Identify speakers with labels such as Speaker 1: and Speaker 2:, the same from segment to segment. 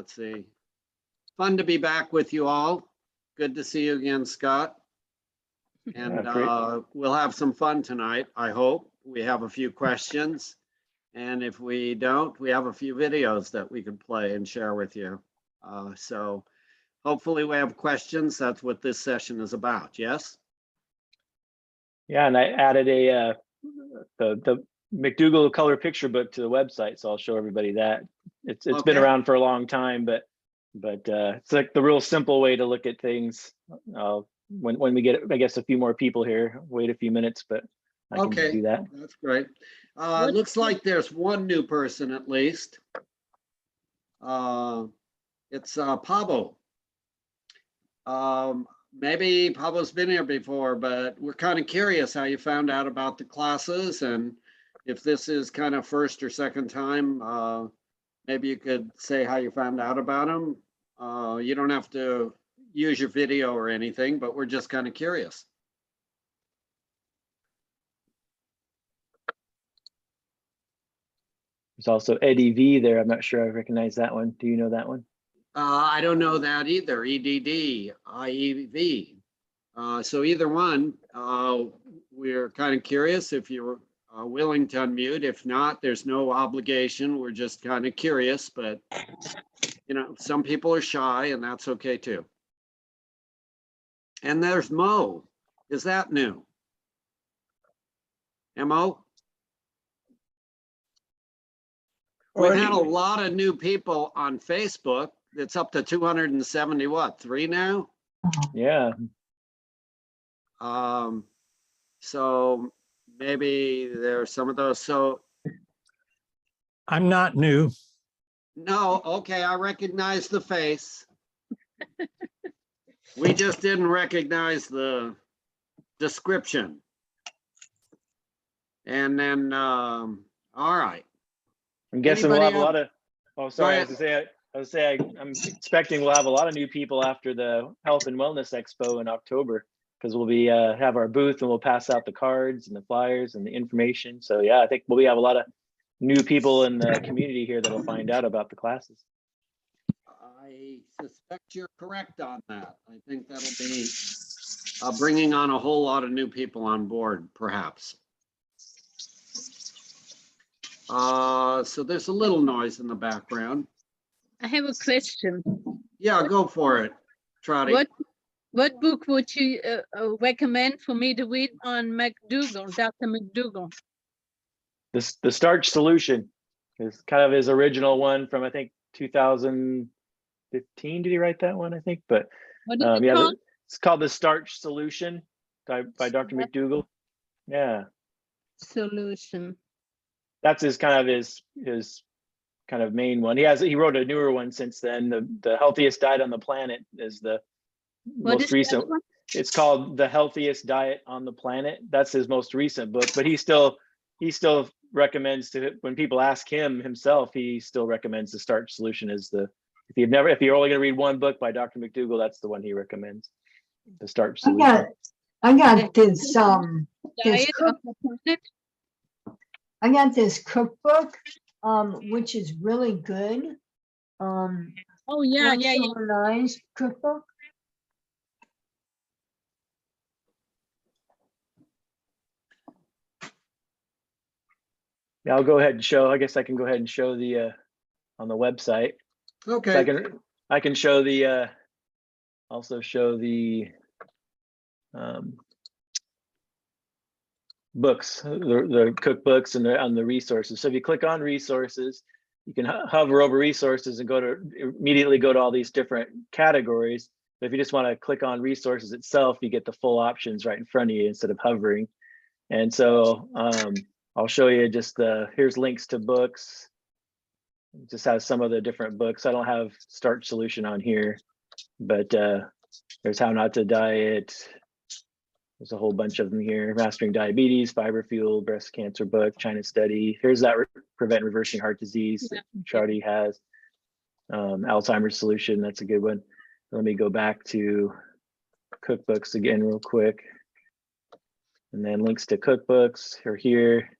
Speaker 1: let's see. Fun to be back with you all. Good to see you again, Scott. And we'll have some fun tonight, I hope. We have a few questions. And if we don't, we have a few videos that we could play and share with you. So hopefully we have questions. That's what this session is about, yes?
Speaker 2: Yeah, and I added the McDougall color picture book to the website, so I'll show everybody that. It's
Speaker 1: Okay.
Speaker 2: been around for a long time, but it's like the real simple way to look at things. When we get, I guess, a few more people here, wait a few minutes, but I can do that.
Speaker 1: That's great. Looks like there's one new person at least. It's Pablo. Maybe Pablo's been here before, but we're kind of curious how you found out about the classes, and if this is kind of first or second time, maybe you could say how you found out about them. You don't have to use your video or anything, but we're just kind of curious.
Speaker 2: There's also Eddie V there. I'm not sure I recognize that one. Do you know that one?
Speaker 1: I don't know that either. EDD, IEV. So either one, we're kind of curious if you're willing to unmute. If not, there's no obligation. We're just kind of curious, but you know, some people are shy and that's okay too. And there's Mo. Is that new? Mo? We've had a lot of new people on Facebook. It's up to 270, what, 3 now?
Speaker 2: Yeah.
Speaker 1: So maybe there are some of those. So
Speaker 3: I'm not new.
Speaker 1: no, okay, I recognize the face. We just didn't recognize the description. And then, all right.
Speaker 2: I'm guessing
Speaker 1: Anybody
Speaker 2: we'll have
Speaker 1: else?
Speaker 2: a lot of, oh, sorry,
Speaker 1: Go ahead.
Speaker 2: I was saying, I'm expecting we'll have a lot of new people after the Health and Wellness Expo in October, because we'll be have our booth and we'll pass out the cards and the flyers and the information. So yeah, I think we'll have a lot of new people in the community here that'll find out about the classes.
Speaker 1: I suspect you're correct on that. I think that'll be bringing on a whole lot of new people on board, perhaps. So there's a little noise in the background.
Speaker 4: I have a question.
Speaker 1: Yeah, go for it, Trotty.
Speaker 4: What book would you recommend for me to read on McDougall, Dr. McDougall?
Speaker 2: The Starch Solution is kind of his original one from, I think, 2015. Did he write that one? I think, but
Speaker 4: What is it
Speaker 2: yeah,
Speaker 4: called?
Speaker 2: it's called The Starch Solution by Dr. McDougall. Yeah.
Speaker 4: Solution.
Speaker 2: That's his kind of main one. He wrote a newer one since then. The Healthiest Diet on the Planet is the most recent. It's called The Healthiest Diet on the Planet. That's his most recent book, but he still recommends when people ask him himself, he still recommends The Starch Solution as if you're only going to read one book by Dr. McDougall, that's the one he recommends. The Starch Solution.
Speaker 5: I got this
Speaker 4: Diet of the Planet?
Speaker 5: I got this cookbook, which is really good.
Speaker 4: Oh yeah, yeah.
Speaker 5: Nice cookbook.
Speaker 2: Yeah, I'll go ahead and show. I guess I can go ahead and show the on the website.
Speaker 1: Okay.
Speaker 2: So I can show the also show the books, the cookbooks, and on the resources. So if you click on resources, you can hover over resources and immediately go to all these different categories. But if you just want to click on resources itself, you get the full options right in front of you instead of hovering. And so I'll show you just here's links to books. It just has some of the different books. I don't have Starch Solution on here, but there's How Not to Diet. There's a whole bunch of them here. Mastering Diabetes, Fiber Fuel, Breast Cancer book, China Study. Here's that Prevent and Reversing Heart Disease that Charlie has. Alzheimer's Solution, that's a good one. Let me go back to cookbooks again real quick. And then links to cookbooks are here.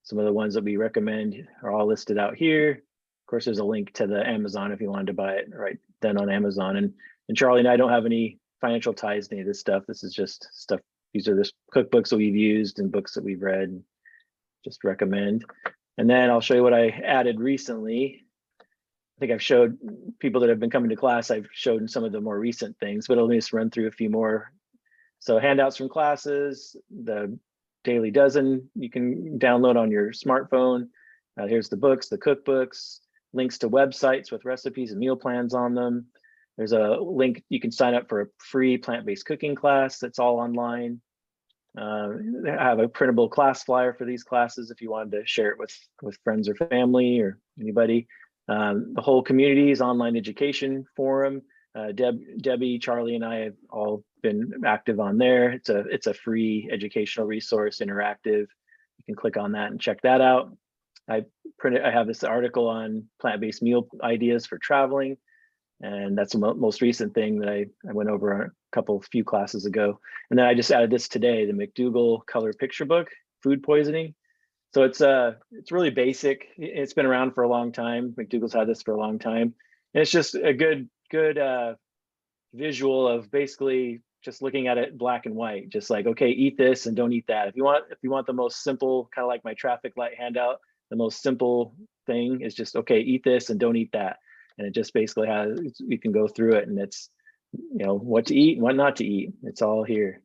Speaker 2: Some of the ones that we recommend are all listed out here. course, there's a link to the Amazon if you wanted to buy it right then on Amazon. And Charlie and I don't have any financial ties to any of this stuff. This is just stuff. These are just cookbooks that we've used and books that we've read. And just recommend. And then I'll show you what I added recently. I think I've showed people that have been coming to class, I've showed some of the more recent things, but let me just run through a few more. So handouts from classes, the Daily Dozen you can download on your smartphone. Here's the books, the cookbooks, links to websites with recipes and meal plans on them. There's a link, you can sign up for a free plant-based cooking class that's all online. I have a printable class flyer for these classes if you wanted to share it with friends or family or anybody. The whole community's online education forum. Debbie, Charlie, and I have all been active on there. It's a free educational resource, interactive. You can click on that and check that out. I have this article on plant-based meal ideas for traveling, and that's the most recent thing that I went over a few classes ago. And then I just added this today, the McDougall color picture book, food poisoning. So it's really basic. It's been around for a long time. McDougall's had this for a long time. And it's just a good visual of basically just looking at it black and white, just like, okay, eat this and don't eat that. If you want the most simple, kind of like my traffic light handout, the most simple thing is just, okay, eat this and don't eat that. And it just basically you can go through it, and it's, what to eat and what not to eat. It's all here.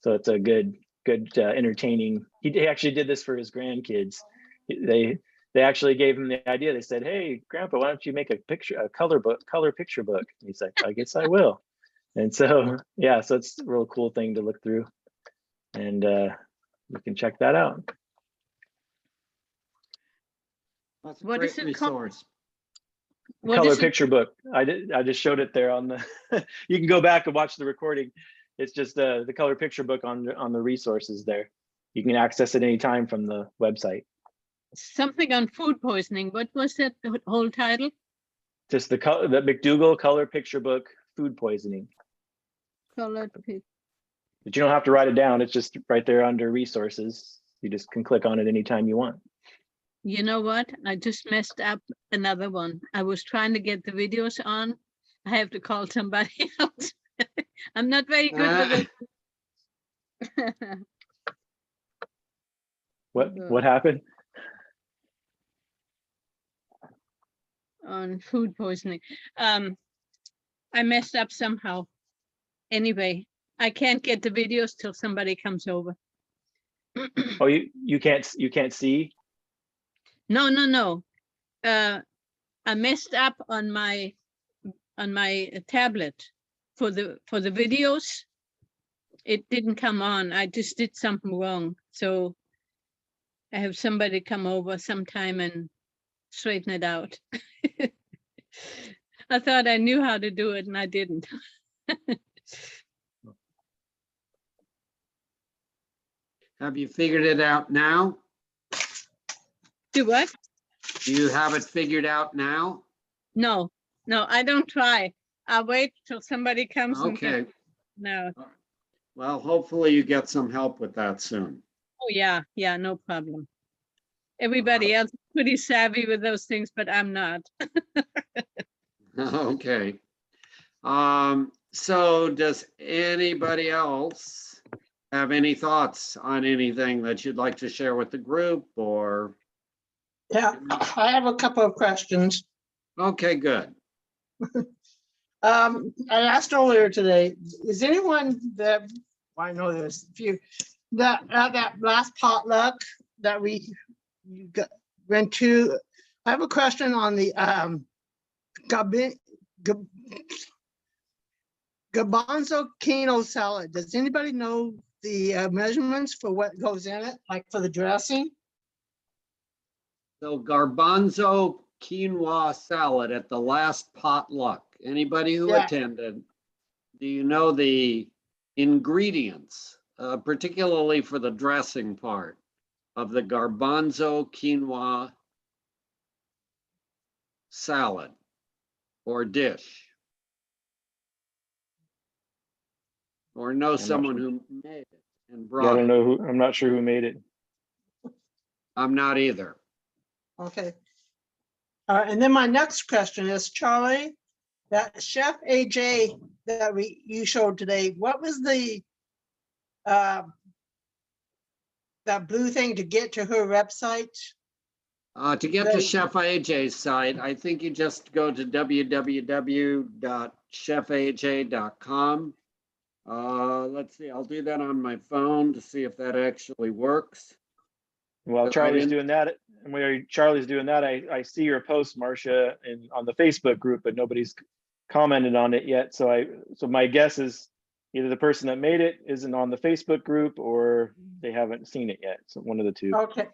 Speaker 2: So it's a good entertaining. He actually did this for his grandkids. They actually gave him the idea. They said, "Hey, Grandpa, why don't you make a color picture book?" And he's like, "I guess I will." And so, yeah, so it's a real cool thing to look through, and you can check that out.
Speaker 1: That's a
Speaker 4: What
Speaker 1: great
Speaker 4: is it called?
Speaker 1: resource.
Speaker 4: What
Speaker 2: Color
Speaker 4: is it?
Speaker 2: picture book. I just showed it there on the. You can go back and watch the recording. It's just the color picture book on the resources there. You can access it anytime from the website.
Speaker 4: Something on food poisoning. What was that the whole title?
Speaker 2: Just the McDougall color picture book, food poisoning.
Speaker 4: Color picture.
Speaker 2: But you don't have to write it down. It's just right there under resources. You just can click on it anytime you want.
Speaker 4: You know what? I just messed up another one. I was trying to get the videos on. I have to call somebody else. I'm not very good with it.
Speaker 2: What happened?
Speaker 4: On food poisoning. I messed up somehow. Anyway, I can't get the videos till somebody comes over.
Speaker 2: Oh, you can't see?
Speaker 4: No. I messed up on my tablet for the videos. It didn't come on. I just did something wrong. So I have somebody come over sometime and straighten it out. I thought I knew how to do it and I didn't.
Speaker 1: Have you figured it out now?
Speaker 4: Do what?
Speaker 1: Do you have it figured out now?
Speaker 4: No, I don't try. I'll wait till somebody comes.
Speaker 1: Okay.
Speaker 4: No.
Speaker 1: Well, hopefully you get some help with that soon.
Speaker 4: Oh, yeah, no problem. Everybody else is pretty savvy with those things, but I'm not.
Speaker 1: Okay. So does anybody else have any thoughts on anything that you'd like to share with the group or?
Speaker 6: Yeah, I have a couple of questions.
Speaker 1: Okay, good.
Speaker 6: I asked earlier today, is anyone that, I know there's a few, that last potluck that went to, I have a question on the garbanzo quinoa salad. Does anybody know the measurements for what goes in it, like for the dressing?
Speaker 1: So garbanzo quinoa salad at the last potluck. Anybody who
Speaker 6: Yeah.
Speaker 1: attended, do you know the ingredients, particularly for the dressing part of the garbanzo quinoa salad or dish? Or know someone who made it and
Speaker 2: Yeah, I
Speaker 1: brought
Speaker 2: don't
Speaker 1: it?
Speaker 2: know I'm not sure who made it.
Speaker 1: I'm not either.
Speaker 6: Okay. And then my next question is, Charlie, that Chef AJ that you showed today, what was the that blue thing to get to her website?
Speaker 1: To get to
Speaker 6: Right.
Speaker 1: Chef AJ's site, I think you just go to www.chefaj.com. Let's see, I'll do that on my phone to see if that actually works.
Speaker 2: While
Speaker 1: But
Speaker 2: Charlie's
Speaker 1: I'm in-
Speaker 2: doing that, and where Charlie's doing that, I see your post, Marcia, on the Facebook group, but nobody's commented on it yet. So my guess is either the person that made it isn't on the Facebook group or they haven't seen it yet. So one of the two.
Speaker 6: Okay,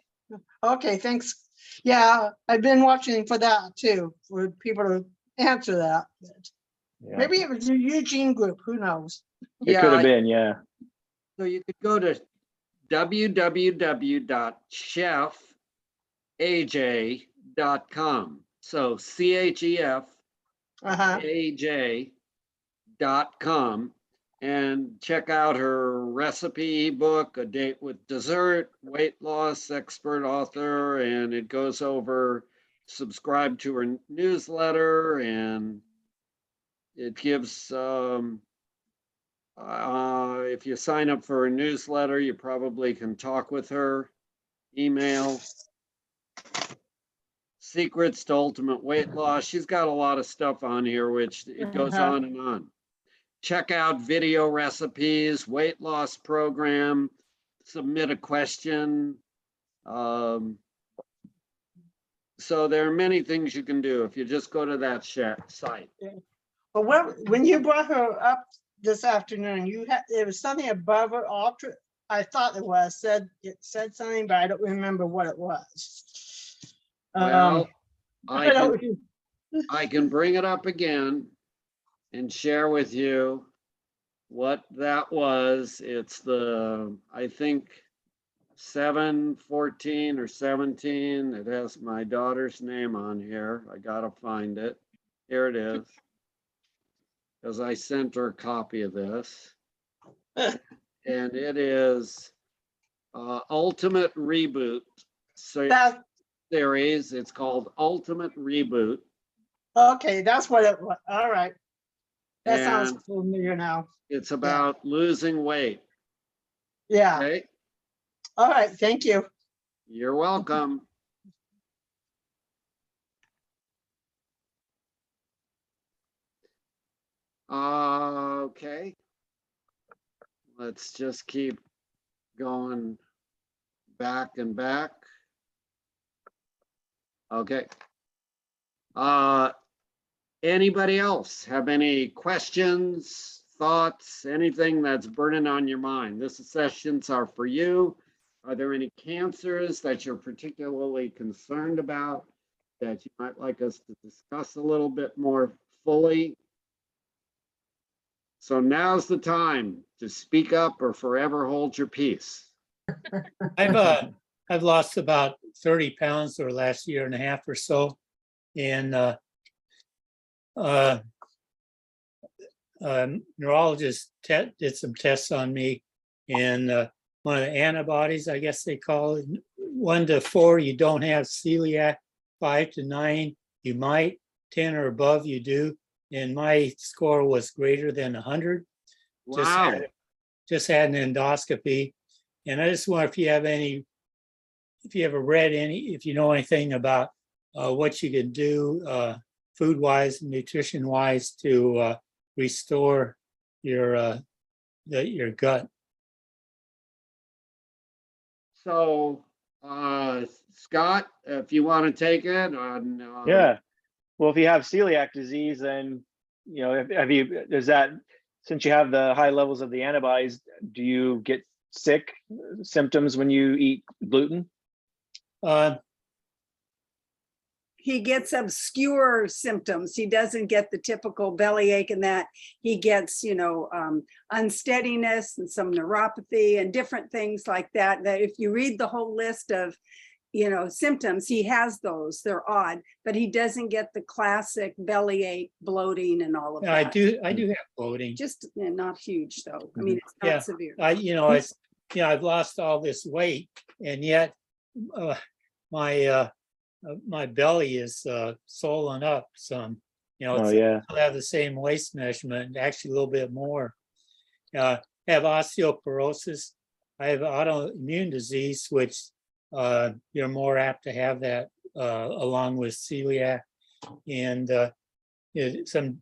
Speaker 6: okay, thanks. Yeah, I've been watching for that too, for people to answer that.
Speaker 2: Yeah.
Speaker 6: Maybe it was the Eugene group, who knows?
Speaker 2: It could have
Speaker 1: Yeah,
Speaker 2: been, yeah.
Speaker 1: so you could go to www.chefaj.com. So
Speaker 6: Uh-huh.
Speaker 1: CHEFAJ.com and check out her recipe ebook, A Date with Dessert, weight loss expert author, and it goes over subscribe to her newsletter, and it gives if you sign up for a newsletter, you probably can talk with her. Email. Secrets to ultimate weight loss. She's got a lot of stuff on here, which it goes
Speaker 6: Uh-huh.
Speaker 1: on and on. Check out video recipes, weight loss program, submit a question. So there are many things you can do if you just go to that site.
Speaker 6: But when you brought her up this afternoon, there was something above her altar. I thought it said something, but I don't remember what it was.
Speaker 1: Well,
Speaker 6: I don't-
Speaker 1: I can bring it up again and share with you what that was. It's I think 7/14 or 17. It has my daughter's name on here. I gotta find it. Here it is. Because I sent her a copy of this. And it is Ultimate Reboot
Speaker 6: That,
Speaker 1: series. It's called Ultimate Reboot.
Speaker 6: okay, that's what it was. All right. That sounds
Speaker 1: And
Speaker 6: familiar now.
Speaker 1: it's about losing weight.
Speaker 6: Yeah.
Speaker 1: Okay,
Speaker 6: All right. Thank you.
Speaker 1: you're welcome. Okay. Let's just keep going back and back. Okay. Anybody else have any questions, thoughts, anything that's burning on your mind? This sessions are for you. Are there any cancers that you're particularly concerned about that you might like us to discuss a little bit more fully? So now's the time to speak up or forever hold your peace.
Speaker 3: I've lost about 30 pounds over the last year and a half or so. And neurologist did some tests on me, and one of the antibodies, I guess they call it, 1 to 4, you don't have celiac. 5 to 9, you might. 10 or above, you do. And my score was greater than 100.
Speaker 1: Wow.
Speaker 3: Just had an endoscopy, and I just wonder if you ever read if you know anything about what you can do food-wise, nutrition-wise to restore your gut.
Speaker 1: So, Scott, if you want to take it on.
Speaker 2: Yeah. Well, if you have celiac disease, then, since you have the high levels of the antibodies, do you get sick symptoms when you eat gluten?
Speaker 7: He gets obscure symptoms. He doesn't get the typical bellyache and that. He gets, unsteadiness and some neuropathy and different things like that. That if you read the whole list of, symptoms, he has those. They're odd, but he doesn't get the classic bellyache, bloating, and all of that.
Speaker 3: I do have bloating.
Speaker 7: Just not huge though. I mean, it's not
Speaker 3: Yeah.
Speaker 7: severe.
Speaker 3: I've lost all this weight, and yet my my belly is swollen up some. You know,
Speaker 2: Oh,
Speaker 3: it's,
Speaker 2: yeah.
Speaker 3: I have the same waist measurement, actually a little bit more. I have osteoporosis. I have autoimmune disease, which you're more apt to have that along with celiac, and some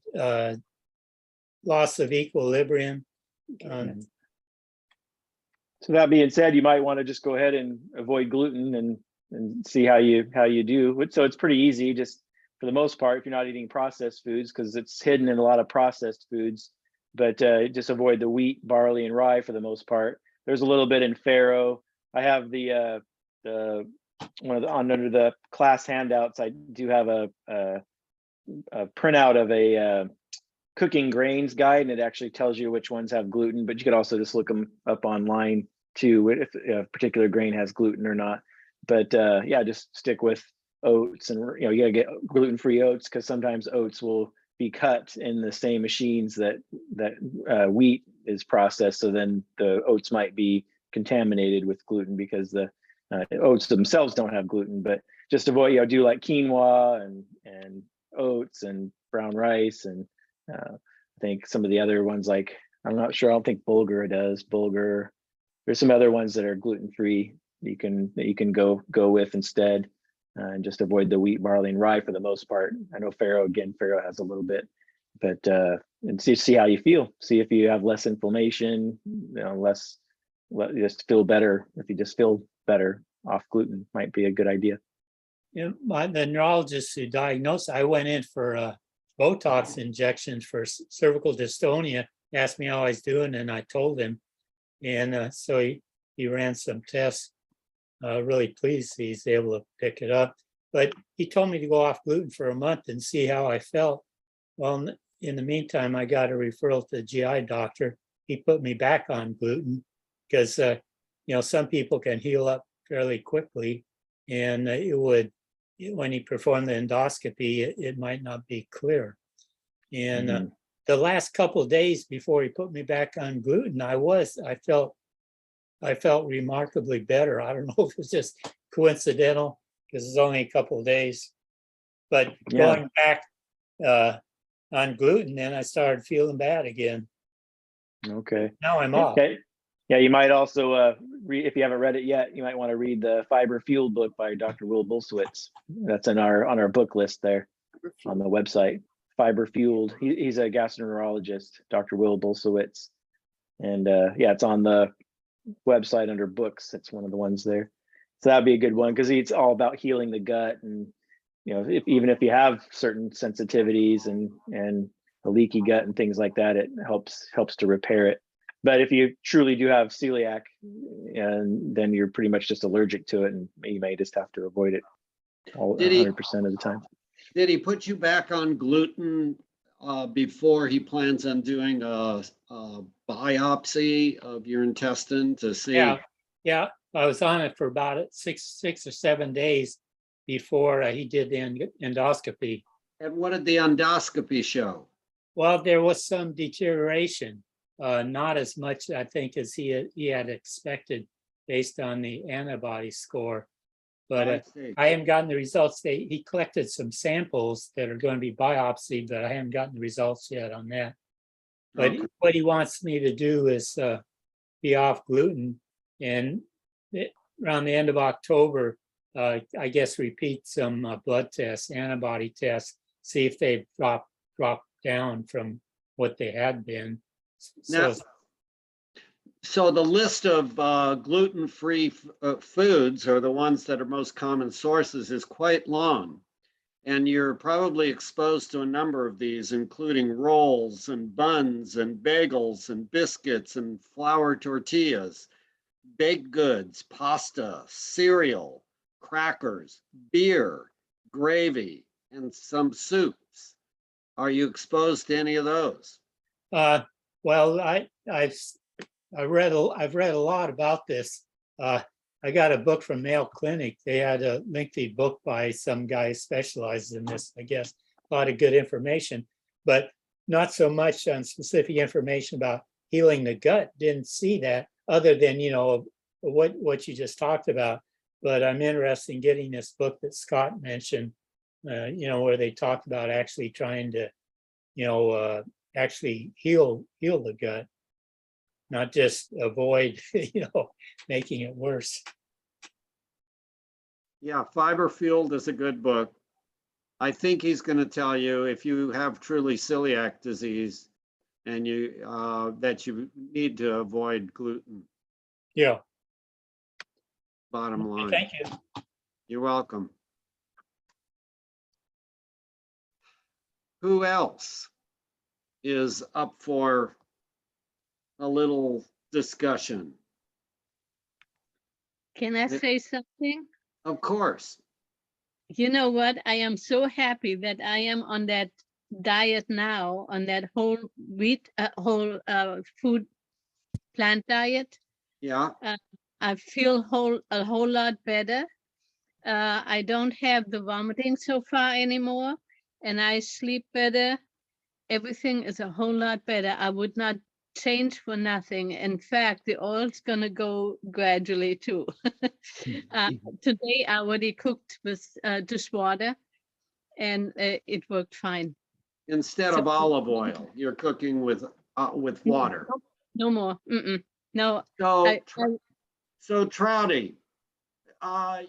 Speaker 3: loss of equilibrium.
Speaker 2: So that being said, you might want to just go ahead and avoid gluten and see how you do. So it's pretty easy, just for the most part, if you're not eating processed foods, because it's hidden in a lot of processed foods. But just avoid the wheat, barley, and rye for the most part. There's a little bit in farro. I have the one of the under the class handouts. I do have a printout of a cooking grains guide, and it actually tells you which ones have gluten, but you could also just look them up online too, if a particular grain has gluten or not. But yeah, just stick with oats, and you gotta get gluten-free oats, because sometimes oats will be cut in the same machines that wheat is processed. So then the oats might be contaminated with gluten because the oats themselves don't have gluten. But just avoid, do like quinoa and oats and brown rice, and I think some of the other ones, like, I'm not sure, I don't think bulgur does. Bulgur, there's some other ones that are gluten-free that you can go with instead, and just avoid the wheat, barley, and rye for the most part. I know farro has a little bit, but and see how you feel. See if you have less inflammation, just feel better. If you just feel better off gluten, might be a good idea.
Speaker 3: You know, the neurologist who diagnosed, I went in for Botox injections for cervical dystonia, asked me how I was doing, and I told him. And so he ran some tests, really pleased he's able to pick it up. But he told me to go off gluten for a month and see how I felt. Well, in the meantime, I got a referral to the GI doctor. He put me back on gluten because, some people can heal up fairly quickly, and when he performed the endoscopy, it might not be clear. And the last couple of days before he put me back on gluten, I felt remarkably better. I don't know if it's just coincidental because it's only a couple of days, but going back on gluten, then I started feeling bad again.
Speaker 2: Okay.
Speaker 3: Now I'm off.
Speaker 2: Okay. Yeah, you might also if you haven't read it yet, you might want to read the Fiber Fueled book by Dr. Will Bulswitz. That's on our book list there on the website. Fiber Fueled. He's a gastroenterologist, Dr. Will Bulswitz, and it's on the website under books. It's one of the ones there. So that'd be a good one, because it's all about healing the gut, and even if you have certain sensitivities and a leaky gut and things like that, it helps to repair it. But if you truly do have celiac, and then you're pretty much just allergic to it, and you may just have to avoid it 100% of the time.
Speaker 1: Did he put you back on gluten before he plans on doing a biopsy of your intestine to see?
Speaker 3: Yeah. I was on it for about 6 or 7 days before he did the endoscopy.
Speaker 1: And what did the endoscopy show?
Speaker 3: Well, there was some deterioration, not as much, I think, as he had expected based on the antibody score. But I haven't gotten the results. He collected some samples that are going to be biopsied, but I haven't gotten the results yet on that. But what he wants me to do is be off gluten, and around the end of October, I guess repeat some blood tests, antibody tests, see if they've dropped down from what they had been.
Speaker 1: So the list of gluten-free foods, or the ones that are most common sources, is quite long. And you're probably exposed to a number of these, including rolls and buns and bagels and biscuits and flour tortillas, baked goods, pasta, cereal, crackers, beer, gravy, and some soups. Are you exposed to any of those?
Speaker 3: Well, I've read a lot about this. I got a book from Mayo Clinic. They had a lengthy book by some guy who specializes in this, I guess. A lot of good information, but not so much on specific information about healing the gut. Didn't see that, other than what you just talked about. but I'm interested in getting this book that Scott mentioned, where they talked about actually trying to, actually heal the gut, not just avoid, making it worse.
Speaker 1: Yeah, Fiber Fueled is a good book. I think he's going to tell you if you have truly celiac disease and that you need to avoid gluten.
Speaker 3: Yeah.
Speaker 1: Bottom line.
Speaker 3: Thank you.
Speaker 1: You're welcome. Who else is up for a little discussion?
Speaker 4: Can I say something?
Speaker 1: Of course.
Speaker 4: You know what? I am so happy that I am on that diet now, on that whole wheat, whole food plant diet.
Speaker 1: Yeah.
Speaker 4: I feel a whole lot better. I don't have the vomiting so far anymore, and I sleep better. Everything is a whole lot better. I would not change for nothing. In fact, the oil's gonna go gradually too. Today I already cooked with dishwater, and it worked fine.
Speaker 1: Instead
Speaker 4: So-
Speaker 1: of olive oil, you're cooking with water.
Speaker 4: No more. No.
Speaker 1: So, Trouty,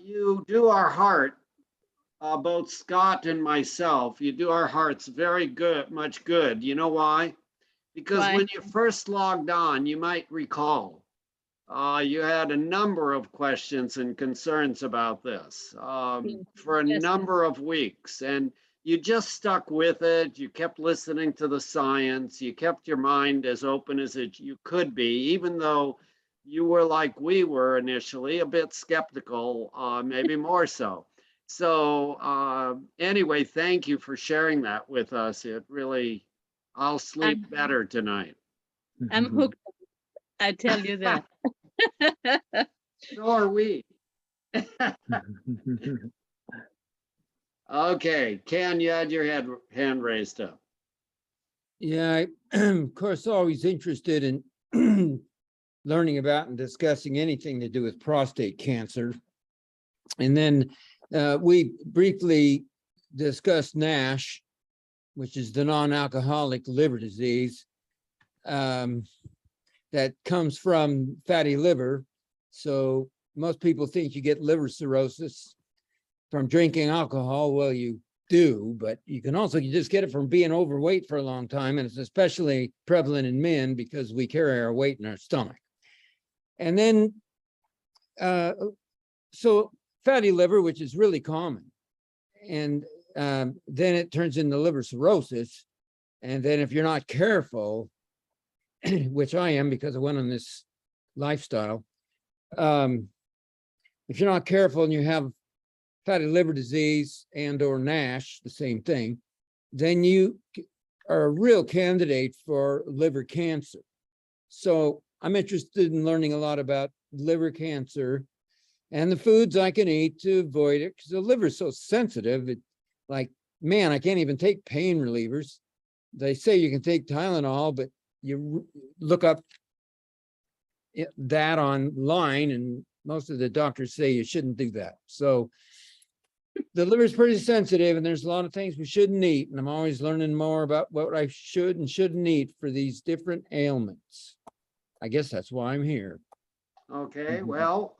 Speaker 1: you do our heart, both Scott and myself, you do our hearts very good, much good. You know why? Because
Speaker 4: Why?
Speaker 1: when you first logged on, you might recall, you had a number of questions and concerns about this for a
Speaker 4: Yes.
Speaker 1: number of weeks, and you just stuck with it. You kept listening to the science. You kept your mind as open as you could be, even though you were like we were initially, a bit skeptical, maybe more so. So anyway, thank you for sharing that with us. It really, I'll sleep better tonight.
Speaker 4: I'm hooked. I tell you that.
Speaker 1: So are we. Okay, Ken, you had your hand raised up.
Speaker 8: Yeah, of course, always interested in learning about and discussing anything to do with prostate cancer. And then we briefly discussed NASH, which is the non-alcoholic liver disease that comes from fatty liver. So most people think you get liver cirrhosis from drinking alcohol. Well, you do, but you can also just get it from being overweight for a long time. And it's especially prevalent in men because we carry our weight in our stomach. And then, so fatty liver, which is really common. And then it turns into liver cirrhosis. And then if you're not careful, which I am because I went on this lifestyle, if you're not careful and you have fatty liver disease and or NASH, the same thing, then you are a real candidate for liver cancer. So I'm interested in learning a lot about liver cancer and the foods I can eat to avoid it, because the liver is so sensitive. It, like, man, I can't even take pain relievers. They say you can take Tylenol, but you look up that online and most of the doctors say you shouldn't do that. So the liver is pretty sensitive and there's a lot of things we shouldn't eat. And I'm always learning more about what I should and shouldn't eat for these different ailments. I guess that's why I'm here.
Speaker 1: Okay, well,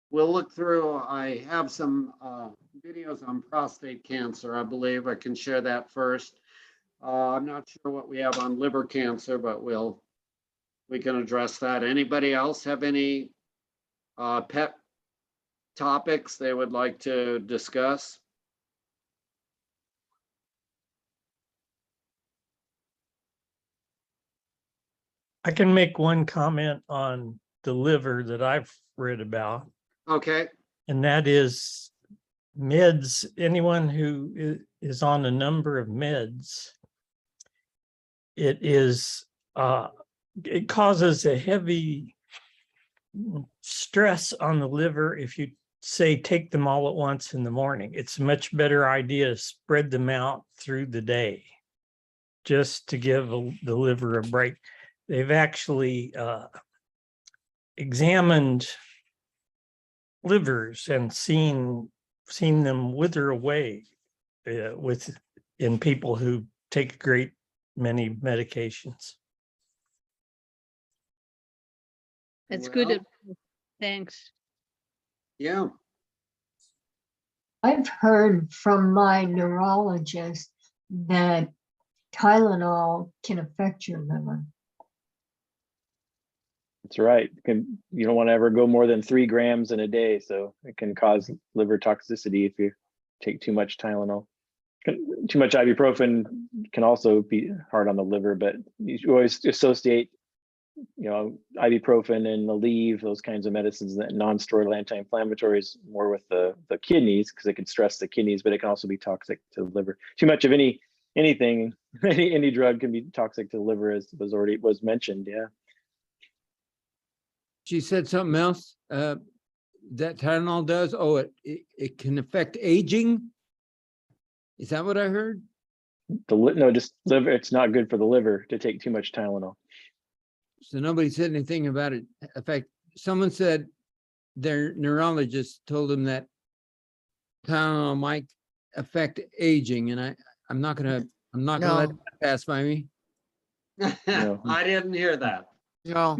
Speaker 1: we'll look through. I have some videos on prostate cancer. I believe I can share that first. I'm not sure what we have on liver cancer, but we can address that. Anybody else have any pet topics they would like to discuss?
Speaker 9: I can make one comment on the liver that I've read about,
Speaker 1: Okay,
Speaker 9: and that is meds. Anyone who is on a number of meds, it causes a heavy stress on the liver if you say take them all at once in the morning. It's a much better idea to spread them out through the day just to give the liver a break. They've actually examined livers and seen them wither away in people who take a great many medications.
Speaker 4: That's good.
Speaker 1: Well,
Speaker 4: Thanks.
Speaker 1: Yeah,
Speaker 5: I've heard from my neurologist that Tylenol can affect your liver.
Speaker 2: That's right. You don't want to ever go more than 3 grams in a day, so it can cause liver toxicity if you take too much Tylenol. Too much ibuprofen can also be hard on the liver, but you always associate, ibuprofen and Aleve, those kinds of medicines, that non-steroidal anti-inflammatories, more with the kidneys, because it can stress the kidneys, but it can also be toxic to the liver. Too much of anything, any drug can be toxic to the liver, as was mentioned. Yeah.
Speaker 8: She said something else that Tylenol does. Oh, it can affect aging. Is that what I heard?
Speaker 2: No, just liver. It's not good for the liver to take too much Tylenol.
Speaker 8: So nobody said anything about it. In fact, someone said their neurologist told them that Tylenol might affect aging, and I'm not gonna let that pass by me.
Speaker 2: No.
Speaker 1: I didn't hear that.
Speaker 6: No.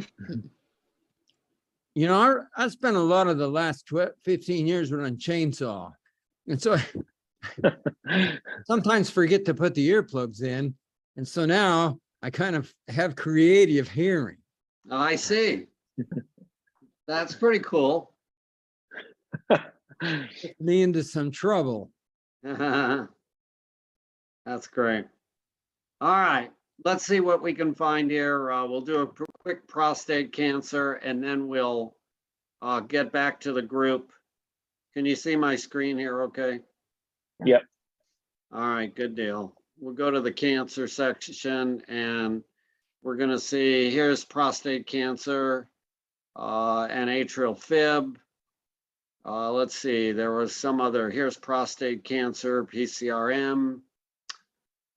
Speaker 8: I spent a lot of the last 15 years running chainsaw, and so I sometimes forget to put the earplugs in, and so now I kind of have creative hearing.
Speaker 1: I see. That's pretty cool.
Speaker 8: Gets me into some trouble.
Speaker 1: That's great. All right, let's see what we can find here. We'll do a quick prostate cancer, and then we'll get back to the group. Can you see my screen here okay?
Speaker 2: Yep.
Speaker 1: All right, good deal. We'll go to the cancer section, and we're going to see, here's prostate cancer and atrial fib. Let's see, there was some other, here's prostate cancer, PCRM.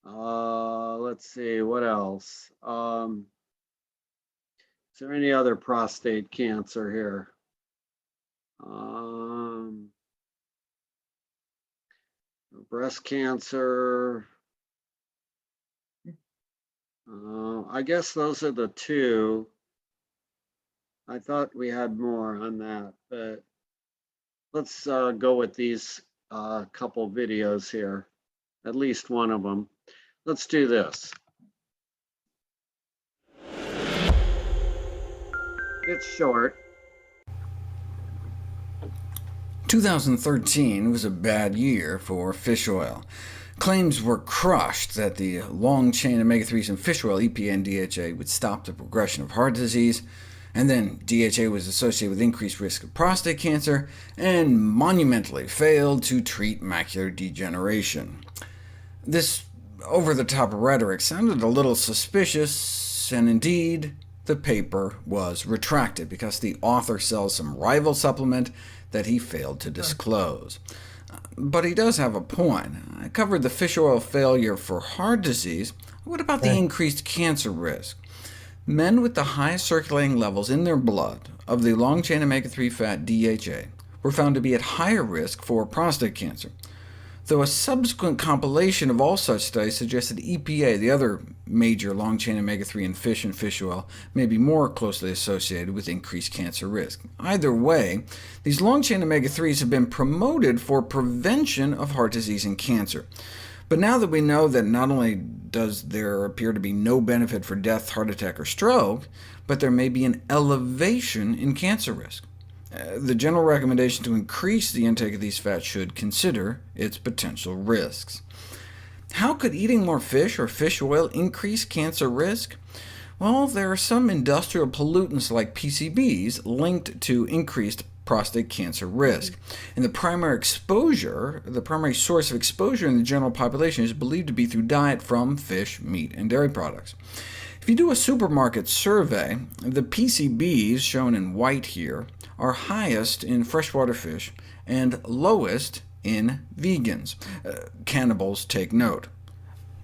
Speaker 1: Let's see, what else? Is there any other prostate cancer here? Breast cancer. I guess those are the two. I thought we had more on that, but let's go with these couple videos here, at least one of them. Let's do this. It's short.
Speaker 10: 2013 was a bad year for fish oil. Claims were crushed that the long-chain omega-3s in fish oil, EPA and DHA, would stop the progression of heart disease, and then DHA was associated with increased risk of prostate cancer, and monumentally failed to treat macular degeneration. This over-the-top rhetoric sounded a little suspicious, and indeed, the paper was retracted because the author sells some rival supplement that he failed to disclose. But he does have a point. I covered the fish oil failure for heart disease. What about the increased cancer risk? Men with the highest circulating levels in their blood of the long-chain omega-3 fat DHA were found to be at higher risk for prostate cancer, though a subsequent compilation of all such studies suggests that EPA, the other major long-chain omega-3 in fish and fish oil, may be more closely associated with increased cancer risk. Either way, these long-chain omega-3s have been promoted for prevention of heart disease and cancer. But now that we know that not only does there appear to be no benefit for death, heart attack, or stroke, but there may be an elevation in cancer risk, the general recommendation to increase the intake of these fats should consider its potential risks. How could eating more fish or fish oil increase cancer risk? Well, there are some industrial pollutants like PCBs linked to increased prostate cancer risk, and the primary source of exposure in the general population is believed to be through diet from fish, meat, and dairy products. If you do a supermarket survey, the PCBs, shown in white here, are highest in freshwater fish and lowest in vegans. Cannibals take note.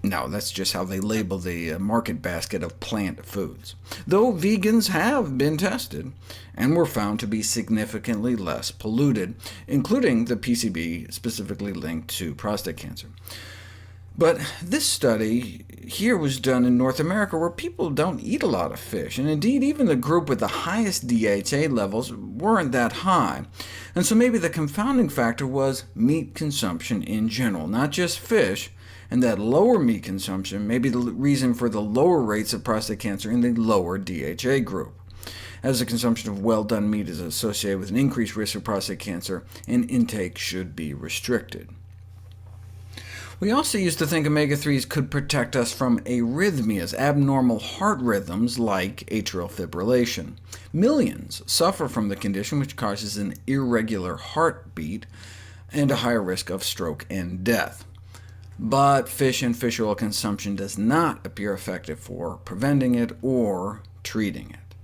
Speaker 10: No, that's just how they label the market basket of plant foods, though vegans have been tested and were found to be significantly less polluted, including the PCB specifically linked to prostate cancer. But this study here was done in North America, where people don't eat a lot of fish, and indeed even the group with the highest DHA levels weren't that high. And so maybe the confounding factor was meat consumption in general, not just fish, and that lower meat consumption may be the reason for the lower rates of prostate cancer in the lower DHA group, as the consumption of well-done meat is associated with an increased risk of prostate cancer, and intake should be restricted. We also used to think omega-3s could protect us from arrhythmias, abnormal heart rhythms like atrial fibrillation. Millions suffer from the condition, which causes an irregular heartbeat and a higher risk of stroke and death. But fish and fish oil consumption does not appear effective for preventing it or treating it.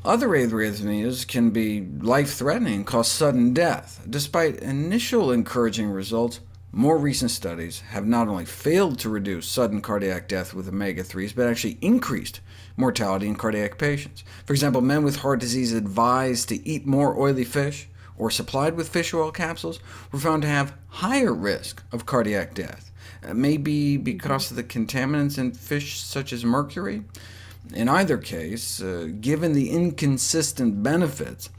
Speaker 10: Other arrhythmias can be life-threatening and cause sudden death. Despite initial encouraging results, more recent studies have not only failed to reduce sudden cardiac death with omega-3s, but actually increased mortality in cardiac patients. For example, men with heart disease advised to eat more oily fish or supplied with fish oil capsules were found to have higher risk of cardiac death, maybe because of the contaminants in fish such as mercury. In either case, given the inconsistent benefits,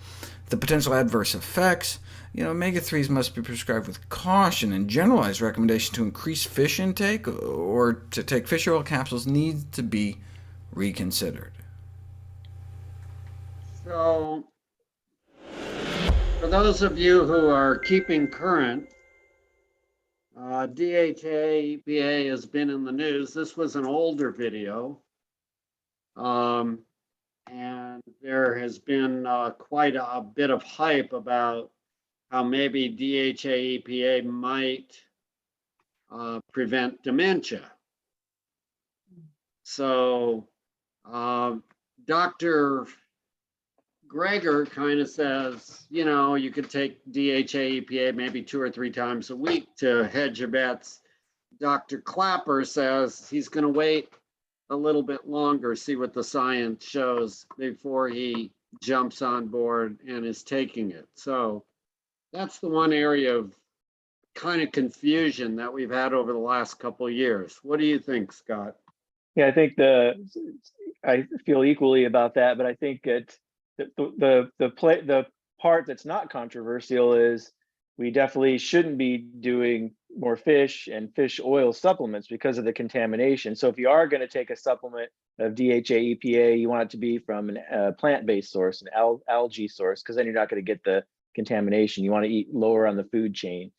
Speaker 10: the potential adverse effects, omega-3s must be prescribed with caution, and generalized recommendation to increase fish intake or to take fish oil capsules needs to be reconsidered.
Speaker 1: So, for those of you who are keeping current, DHA, EPA has been in the news. This was an older video, and there has been quite a bit of hype about how maybe DHA, EPA might prevent dementia. So Dr. Greger kind of says, you could take DHA, EPA maybe 2 or 3 times a week to hedge your bets. Dr. Clapper says he's going to wait a little bit longer, see what the science shows before he jumps on board and is taking it. So that's the one area of kind of confusion that we've had over the last couple of years. What do you think, Scott?
Speaker 2: Yeah, I think I feel equally about that, but I think the part that's not controversial is we definitely shouldn't be doing more fish and fish oil supplements because of the contamination. So if you are going to take a supplement of DHA, EPA, you want it to be from a plant-based source, an algae source, because then you're not going to get the contamination. You want to eat lower on the food chain.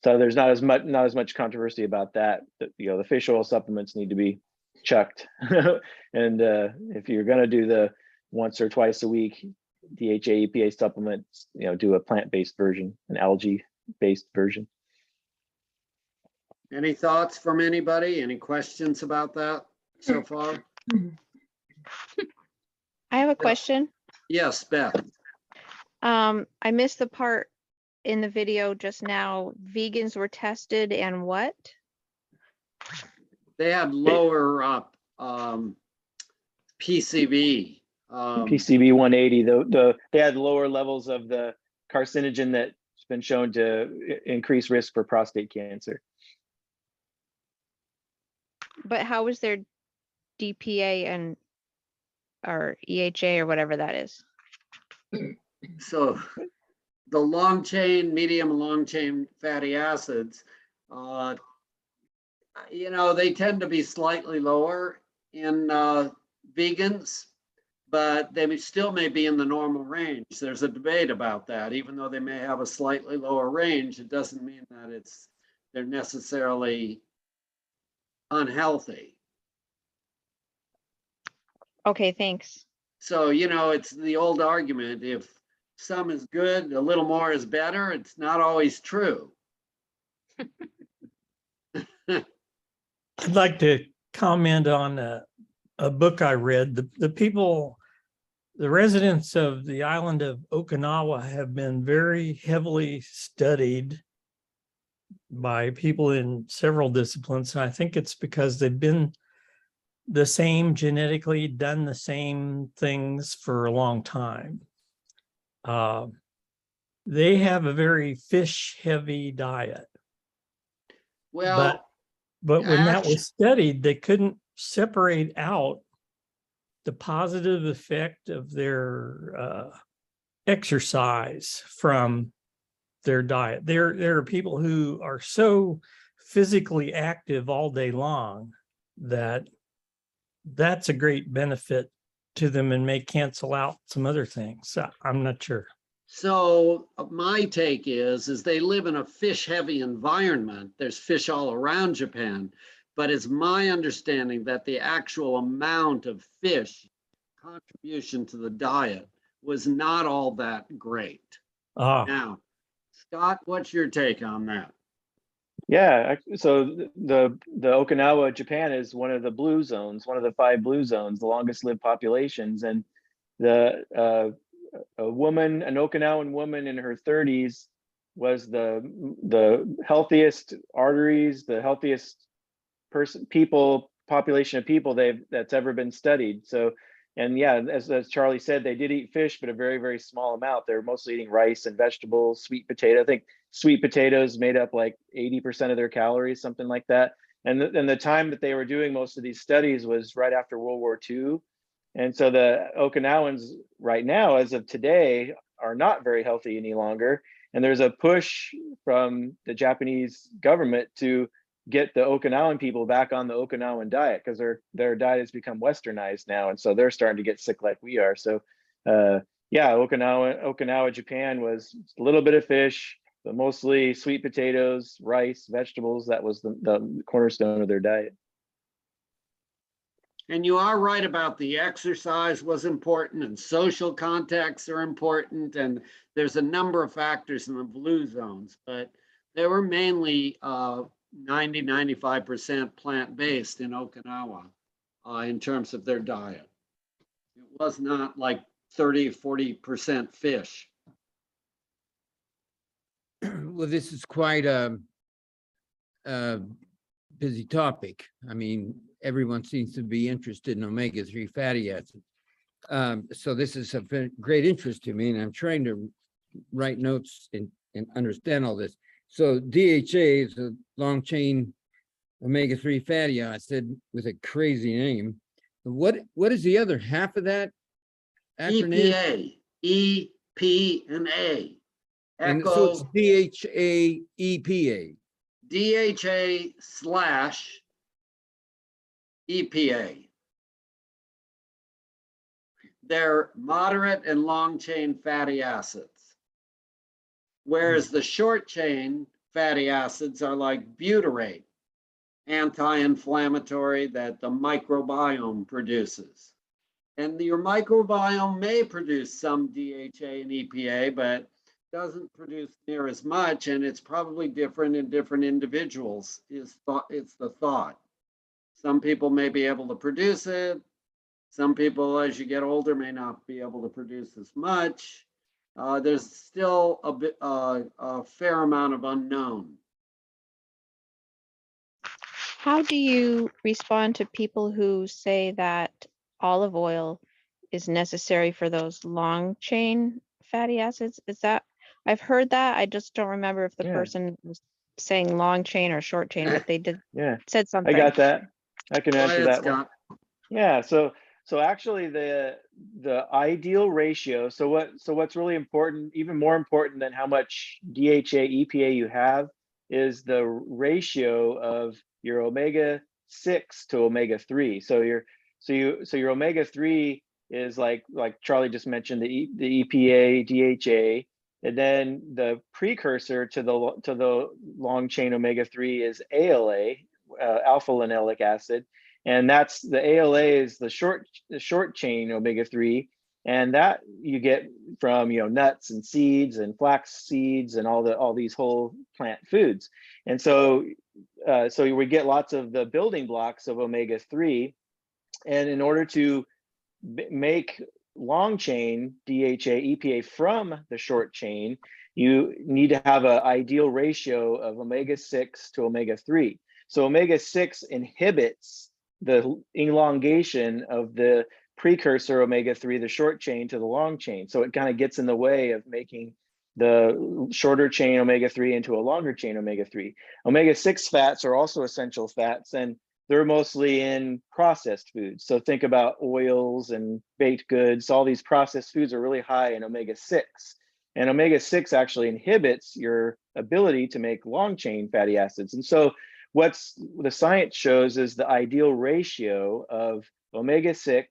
Speaker 2: So there's not as much controversy about that. The fish oil supplements need to be chucked. And if you're going to do the once or twice a week DHA, EPA supplements, do a plant-based version, an algae-based version.
Speaker 1: Any thoughts from anybody? Any questions about that so far?
Speaker 11: I have a question.
Speaker 1: Yes, Beth.
Speaker 11: I missed the part in the video just now. Vegans were tested and what?
Speaker 1: They had lower PCB.
Speaker 2: PCB 180, they had lower levels of the carcinogen that's been shown to increase risk for prostate cancer.
Speaker 11: But how was their DPA or EHA or whatever that is?
Speaker 1: So the long chain, medium and long chain fatty acids, they tend to be slightly lower in vegans, but they still may be in the normal range. There's a debate about that. Even though they may have a slightly lower range, it doesn't mean that they're necessarily unhealthy.
Speaker 11: Okay, thanks.
Speaker 1: So, it's the old argument, if some is good, a little more is better. It's not always true.
Speaker 9: I'd like to comment on a book I read. The residents of the island of Okinawa have been very heavily studied by people in several disciplines. And I think it's because they've been the same genetically, done the same things for a long time. They have a very fish-heavy diet.
Speaker 1: Well,
Speaker 9: But when that
Speaker 1: actu-
Speaker 9: was studied, they couldn't separate out the positive effect of their exercise from their diet. There are people who are so physically active all day long that that's a great benefit to them and may cancel out some other things. I'm not sure.
Speaker 1: So my take is they live in a fish-heavy environment. There's fish all around Japan, but it's my understanding that the actual amount of fish contribution to the diet was not all that great. Now, Scott, what's your take on that?
Speaker 2: Yeah, so the Okinawa, Japan is one of the blue zones, one of the 5 blue zones, the longest lived populations, and an Okinawan woman in her 30s was the healthiest arteries, the healthiest population of people that's ever been studied. So, and yeah, as Charlie said, they did eat fish, but a very, very small amount. They're mostly eating rice and vegetables, sweet potato. I think sweet potatoes made up like 80% of their calories, something like that. And the time that they were doing most of these studies was right after World War II. And so the Okinawans right now, as of today, are not very healthy any longer. And there's a push from the Japanese government to get the Okinawan people back on the Okinawan diet, because their diet has become westernized now, and so they're starting to get sick like we are. So yeah, Okinawa, Japan was a little bit of fish, but mostly sweet potatoes, rice, vegetables. That was the cornerstone of their diet.
Speaker 1: And you are right about the exercise was important and social contexts are important. And there's a number of factors in the blue zones, but they were mainly 90–95% plant-based in Okinawa in terms of their diet. It was not like 30–40% fish.
Speaker 8: Well, this is quite a busy topic. I mean, everyone seems to be interested in omega-3 fatty acids. So this is of great interest to me, and I'm trying to write notes and understand all this. So DHA is a long chain omega-3 fatty acid with a crazy name. What is the other half of that acronym?
Speaker 1: EPA, E, P, and A.
Speaker 8: And so it's
Speaker 1: Echo,
Speaker 8: DHA EPA.
Speaker 1: DHA/EPA. They're moderate and long chain fatty acids. Whereas the short chain fatty acids are like butyrate, anti-inflammatory that the microbiome produces. And your microbiome may produce some DHA and EPA, but doesn't produce near as much, and it's probably different in different individuals, it's the thought. Some people may be able to produce it. Some people, as you get older, may not be able to produce as much. There's still a fair amount of unknown.
Speaker 11: How do you respond to people who say that olive oil is necessary for those long chain fatty acids? Is that, I've heard that, I just don't remember if the person was saying long chain or short chain, but they said something.
Speaker 2: I got that. I can answer that one.
Speaker 1: Scott.
Speaker 2: Yeah, so actually the ideal ratio, so what's really important, even more important than how much DHA EPA you have, is the ratio of your omega-6 to omega-3. So your omega-3 is like Charlie just mentioned, the EPA, DHA, and then the precursor to the long chain omega-3 is ALA, alpha linoleic acid. And that's the ALA is the short chain omega-3, and that you get from nuts and seeds and flax seeds and all these whole plant foods. And so we get lots of the building blocks of omega-3, and in order to make long chain DHA EPA from the short chain, you need to have an ideal ratio of omega-6 to omega-3. So omega-6 inhibits the elongation of the precursor omega-3, the short chain, to the long chain. So it kind of gets in the way of making the shorter chain omega-3 into a longer chain omega-3. Omega-6 fats are also essential fats, and they're mostly in processed foods. So think about oils and baked goods. All these processed foods are really high in omega-6. And omega-6 actually inhibits your ability to make long chain fatty acids. And so what's the science shows is the ideal ratio of omega-6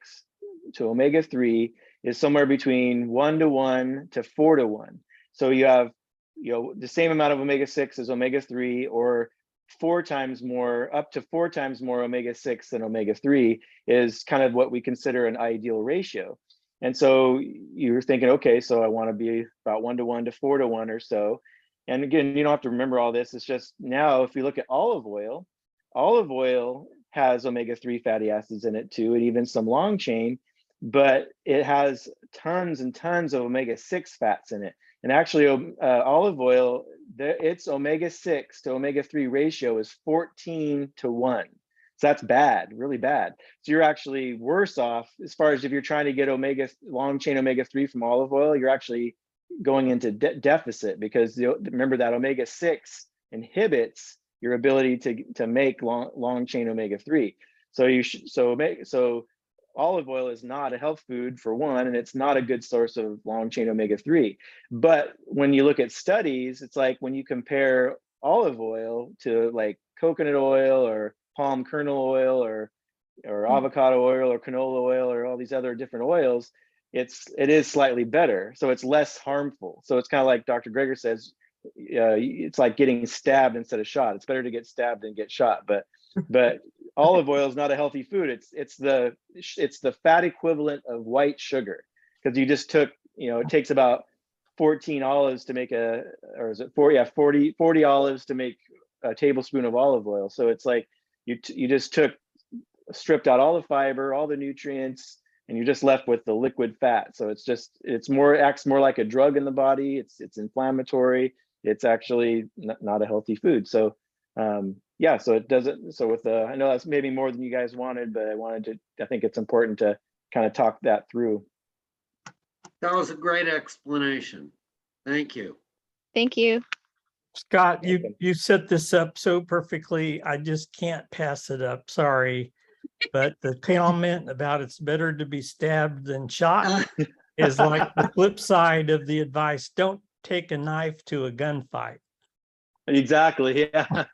Speaker 2: to omega-3 is somewhere between 1:1 to 4:1. So you have, the same amount of omega-6 as omega-3, or 4 times more, up to 4 times more omega-6 than omega-3 is kind of what we consider an ideal ratio. And so you're thinking, okay, so I want to be about 1:1 to 4:1 or so. And again, you don't have to remember all this. It's just now, if you look at olive oil has omega-3 fatty acids in it too, and even some long chain, but it has tons and tons of omega-6 fats in it. And actually, olive oil, its omega-6 to omega-3 ratio is 14:1. So that's bad, really bad. So you're actually worse off as far as if you're trying to get long chain omega-3 from olive oil, you're actually going into deficit, because remember that omega-6 inhibits your ability to make long chain omega-3. So olive oil is not a health food, for one, and it's not a good source of long chain omega-3. But when you look at studies, it's like when you compare olive oil to like coconut oil or palm kernel oil or avocado oil or canola oil or all these other different oils, it is slightly better. So it's less harmful. So it's kind of like Dr. Greger says, it's like getting stabbed instead of shot. It's better to get stabbed than get shot. But olive oil is not a healthy food. It's the fat equivalent of white sugar, because you just took, it takes about 14 olives to make 40 olives to make a tablespoon of olive oil. So it's like you just stripped out all the fiber, all the nutrients, and you're just left with the liquid fat. So acts more like a drug in the body. It's inflammatory. It's actually not a healthy food. So so it doesn't. So I know that's maybe more than you guys wanted, but I think it's important to kind of talk that through.
Speaker 1: That was a great explanation. Thank you.
Speaker 11: Thank you.
Speaker 9: Scott, you set this up so perfectly. I just can't pass it up. Sorry. But the comment about it's better to be stabbed than shot is like the flip side of the advice. Don't take a knife to a gunfight.
Speaker 2: Exactly. Yeah.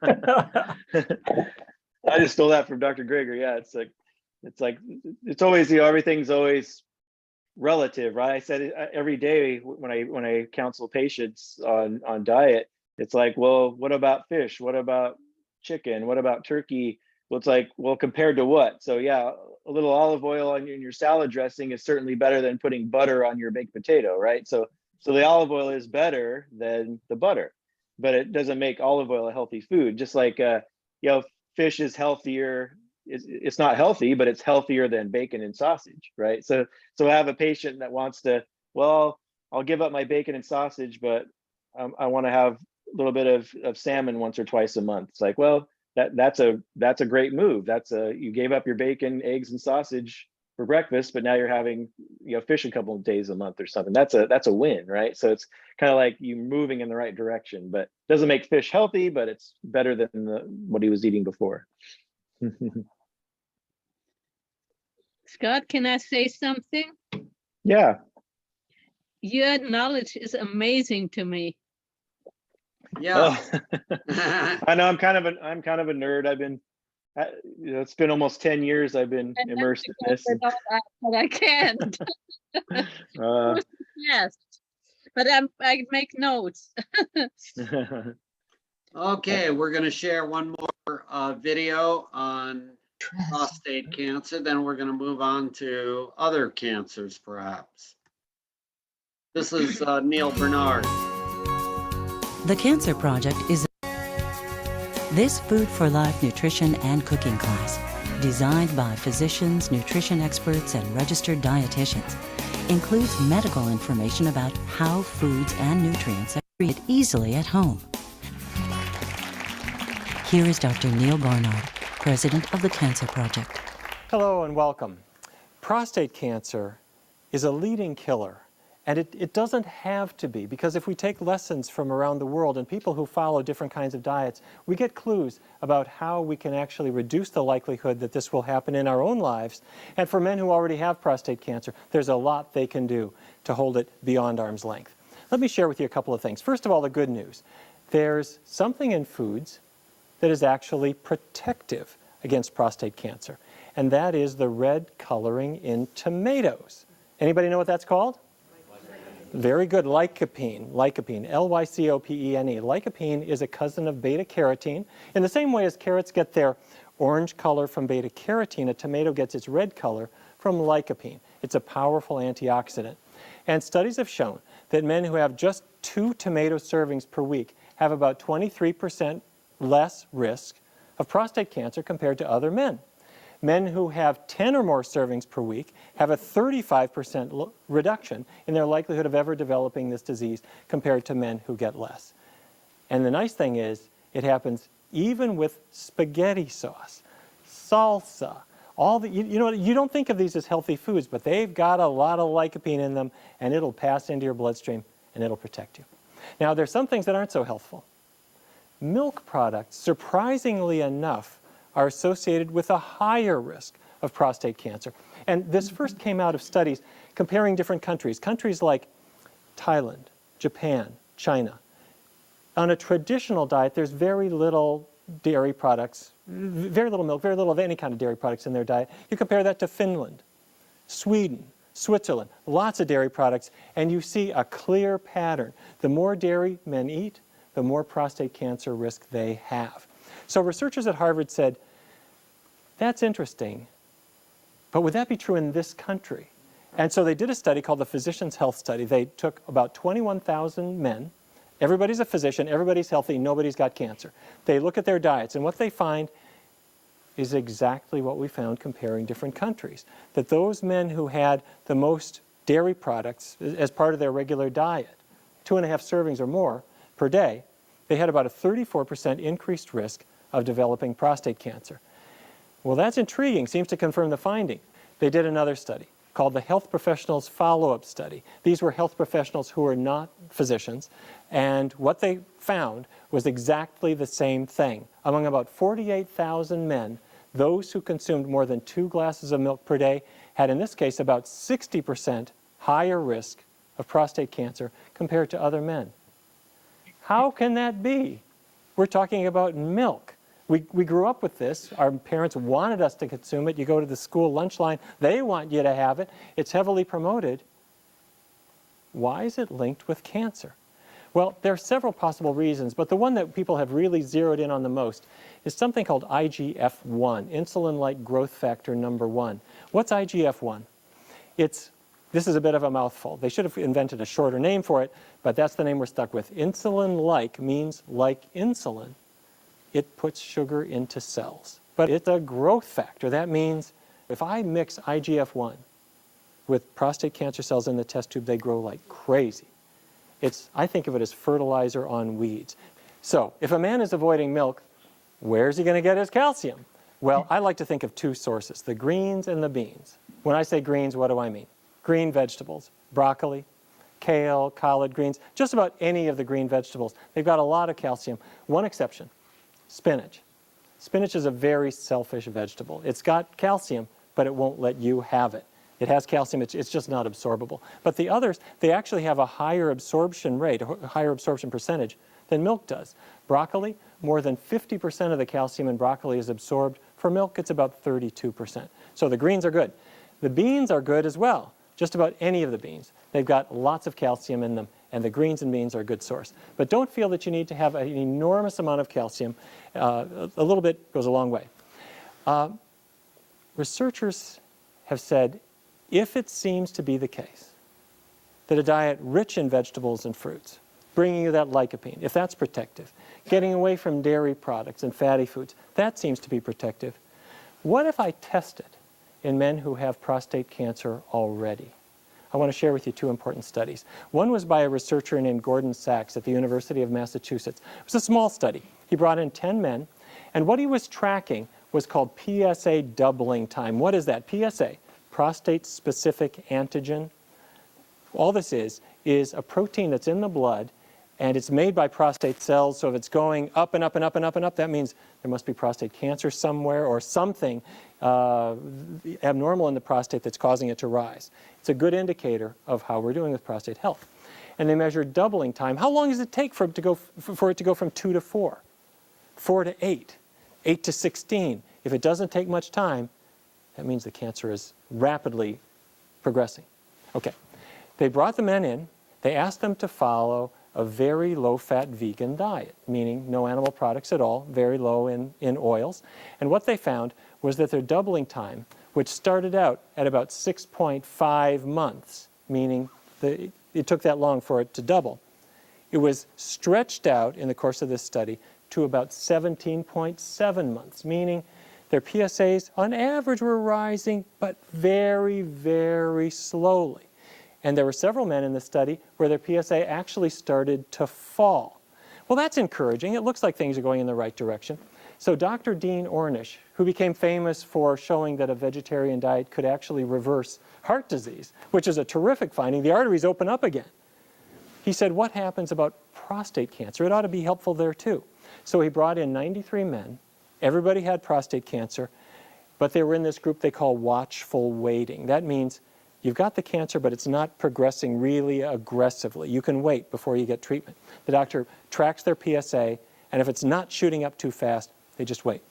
Speaker 2: I just stole that from Dr. Greger. Yeah. It's always, everything's always relative, right? I said it every day when I counsel patients on diet. It's like, well, what about fish? What about chicken? What about turkey? Well, it's like, well, compared to what? So yeah, a little olive oil in your salad dressing is certainly better than putting butter on your baked potato, right? So the olive oil is better than the butter, but it doesn't make olive oil a healthy food. Just like, fish is healthier. It's not healthy, but it's healthier than bacon and sausage, right? So I have a patient that wants to, well, I'll give up my bacon and sausage, but I want to have a little bit of salmon once or twice a month. It's like, well, that's a great move. You gave up your bacon, eggs, and sausage for breakfast, but now you're having fish a couple of days a month or something. That's a win, right? So it's kind of like you moving in the right direction, but doesn't make fish healthy, but it's better than what he was eating before.
Speaker 4: Scott, can I say something?
Speaker 2: Yeah.
Speaker 4: Your knowledge is amazing to me.
Speaker 1: Yeah.
Speaker 2: I know I'm kind of a nerd. I've been, it's been almost 10 years I've been immersed in this.
Speaker 4: But I can't. Yes, but I make notes.
Speaker 1: Okay, we're going to share one more video on prostate cancer. Then we're going to move on to other cancers, perhaps. This is Neil Bernard.
Speaker 12: The Cancer Project is this Food for Life nutrition and cooking class, designed by physicians, nutrition experts, and registered dietitians, includes medical information about how foods and nutrients it easily at home. Here is Dr. Neil Barnard, president of the Cancer Project.
Speaker 13: Hello and welcome. Prostate cancer is a leading killer, and it doesn't have to be, because if we take lessons from around the world and people who follow different kinds of diets, we get clues about how we can actually reduce the likelihood that this will happen in our own lives. And for men who already have prostate cancer, there's a lot they can do to hold it beyond arm's length. Let me share with you a couple of things. First of all, the good news. There's something in foods that is actually protective against prostate cancer, and that is the red coloring in tomatoes. Anybody know what that's called? Very good, lycopene, L-Y-C-O-P-E-N-E. Lycopene is a cousin of beta-carotene. In the same way as carrots get their orange color from beta-carotene, a tomato gets its red color from lycopene. It's a powerful antioxidant. And studies have shown that men who have just 2 tomato servings per week have about 23% less risk of prostate cancer compared to other men. Men who have 10 or more servings per week have a 35% reduction in their likelihood of ever developing this disease compared to men who get less. And the nice thing is, it happens even with spaghetti sauce, salsa, all the, you know, you don't think of these as healthy foods, but they've got a lot of lycopene in them, and it'll pass into your bloodstream and it'll protect you. Now, there's some things that aren't so healthful. Milk products, surprisingly enough, are associated with a higher risk of prostate cancer. And this first came out of studies comparing different countries. Countries like Thailand, Japan, China. On a traditional diet, there's very little dairy products, very little milk, very little of any kind of dairy products in their diet. You compare that to Finland, Sweden, Switzerland, lots of dairy products, and you see a clear pattern. The more dairy men eat, the more prostate cancer risk they have. So researchers at Harvard said, that's interesting, but would that be true in this country? And so they did a study called the Physician's Health Study. They took about 21,000 men. Everybody's a physician, everybody's healthy, nobody's got cancer. They look at their diets, and what they find is exactly what we found comparing different countries. That those men who had the most dairy products as part of their regular diet, 2.5 servings or more per day, they had about a 34% increased risk of developing prostate cancer. Well, that's intriguing, seems to confirm the finding. They did another study called the Health Professionals Follow-Up Study. These were health professionals who were not physicians, and what they found was exactly the same thing. Among about 48,000 men, those who consumed more than 2 glasses of milk per day had, in this case, about 60% higher risk of prostate cancer compared to other men. How can that be? We're talking about milk. We grew up with this. Our parents wanted us to consume it. You go to the school lunch line, they want you to have it. It's heavily promoted. Why is it linked with cancer? Well, there are several possible reasons, but the one that people have really zeroed in on the most is something called IGF-1, insulin-like growth factor number 1. What's IGF-1? This is a bit of a mouthful. They should have invented a shorter name for it, but that's the name we're stuck with. Insulin-like means like insulin. It puts sugar into cells. But it's a growth factor. That means if I mix IGF-1 with prostate cancer cells in the test tube, they grow like crazy. I think of it as fertilizer on weeds. So if a man is avoiding milk, where's he going to get his calcium? Well, I like to think of 2 sources, the greens and the beans. When I say greens, what do I mean? Green vegetables, broccoli, kale, collard greens, just about any of the green vegetables. They've got a lot of calcium. One exception, spinach. Spinach is a very selfish vegetable. It's got calcium, but it won't let you have it. It has calcium, it's just not absorbable. But the others, they actually have a higher absorption rate, a higher absorption percentage than milk does. Broccoli, more than 50% of the calcium in broccoli is absorbed. For milk, it's about 32%. So the greens are good. The beans are good as well. Just about any of the beans. They've got lots of calcium in them, and the greens and beans are a good source. But don't feel that you need to have an enormous amount of calcium. A little bit goes a long way. Researchers have said, if it seems to be the case that a diet rich in vegetables and fruits, bringing you that lycopene, if that's protective, getting away from dairy products and fatty foods, that seems to be protective. What if I tested in men who have prostate cancer already? I want to share with you two important studies. One was by a researcher named Gordon Sachs at the University of Massachusetts. It was a small study. He brought in 10 men, and what he was tracking was called PSA doubling time. What is that? PSA, prostate-specific antigen. All this is a protein that's in the blood, and it's made by prostate cells. So if it's going up and up and up and up and up, that means there must be prostate cancer somewhere or something abnormal in the prostate that's causing it to rise. It's a good indicator of how we're doing with prostate health. And they measured doubling time. How long does it take for it to go from 2 to 4, 4 to 8, 8 to 16? If it doesn't take much time, that means the cancer is rapidly progressing. Okay. They brought the men in. They asked them to follow a very low-fat vegan diet, meaning no animal products at all, very low in oils. And what they found was that their doubling time, which started out at about 6.5 months, meaning it took that long for it to double, it was stretched out in the course of this study to about 17.7 months, meaning their PSAs on average were rising, but very, very slowly. And there were several men in the study where their PSA actually started to fall. Well, that's encouraging. It looks like things are going in the right direction. So Dr. Dean Ornish, who became famous for showing that a vegetarian diet could actually reverse heart disease, which is a terrific finding, the arteries open up again. He said, what happens about prostate cancer? It ought to be helpful there too. So he brought in 93 men. Everybody had prostate cancer, but they were in this group they call watchful waiting. That means you've got the cancer, but it's not progressing really aggressively. You can wait before you get treatment. The doctor tracks their PSA, and if it's not shooting up too fast, they just wait.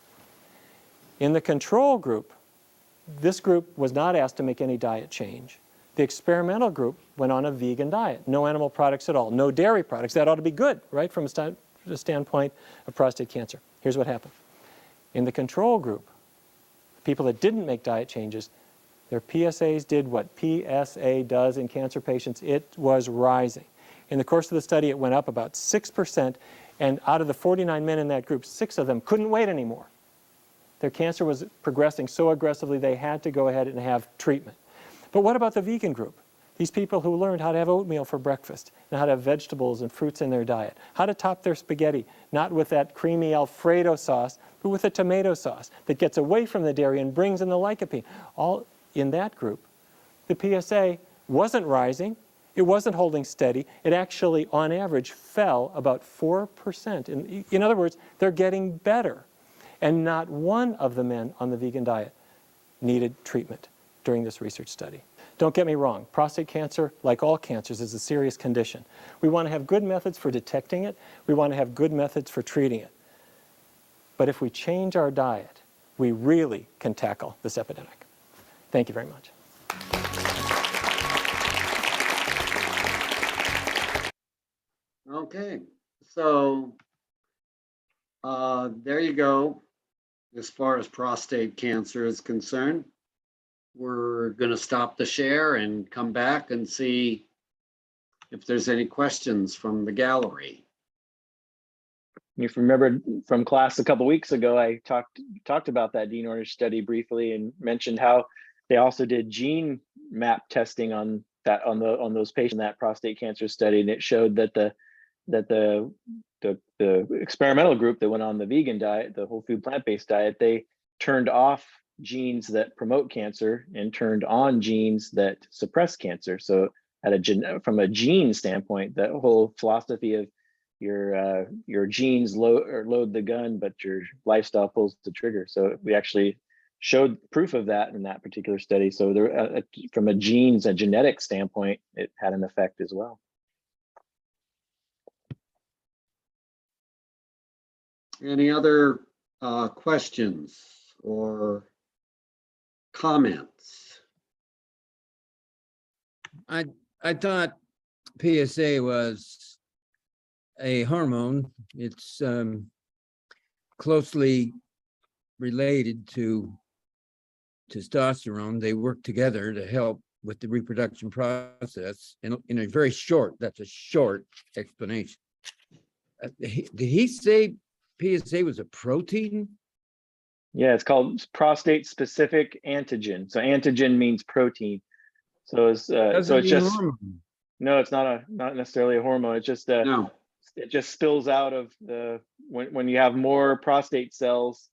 Speaker 13: In the control group, this group was not asked to make any diet change. The experimental group went on a vegan diet, no animal products at all, no dairy products. That ought to be good, right, from a standpoint of prostate cancer. Here's what happened. In the control group, people that didn't make diet changes, their PSAs did what PSA does in cancer patients. It was rising. In the course of the study, it went up about 6%, and out of the 49 men in that group, 6 of them couldn't wait anymore. Their cancer was progressing so aggressively they had to go ahead and have treatment. But what about the vegan group? These people who learned how to have oatmeal for breakfast and how to have vegetables and fruits in their diet, how to top their spaghetti, not with that creamy Alfredo sauce, but with a tomato sauce that gets away from the dairy and brings in the lycopene. All in that group, the PSA wasn't rising, it wasn't holding steady, it actually, on average, fell about 4%. In other words, they're getting better. And not one of the men on the vegan diet needed treatment during this research study. Don't get me wrong, prostate cancer, like all cancers, is a serious condition. We want to have good methods for detecting it, we want to have good methods for treating it. But if we change our diet, we really can tackle this epidemic. Thank you very much.
Speaker 1: Okay, so there you go. As far as prostate cancer is concerned, we're going to stop the share and come back and see if there's any questions from the gallery.
Speaker 2: If you remember from class a couple weeks ago, I talked about that Dean Ornish study briefly and mentioned how they also did gene map testing on those patients in that prostate cancer study, and it showed that the experimental group that went on the vegan diet, the whole food plant-based diet, they turned off genes that promote cancer and turned on genes that suppress cancer. So from a gene standpoint, the whole philosophy of your genes load the gun, but your lifestyle pulls the trigger. So we actually showed proof of that in that particular study. So there, from a genetic standpoint, it had an effect as well.
Speaker 1: Any other questions or comments?
Speaker 8: I thought PSA was a hormone. It's closely related to testosterone. They work together to help with the reproduction process in a very short, that's a short explanation. Did he say PSA was a protein?
Speaker 2: Yeah, it's called prostate specific antigen. So antigen means protein. So it's
Speaker 8: Doesn't mean
Speaker 2: just
Speaker 8: hormone.
Speaker 2: no, it's not necessarily a hormone. It's just
Speaker 1: No,
Speaker 2: it just spills out of the when you have more prostate cells,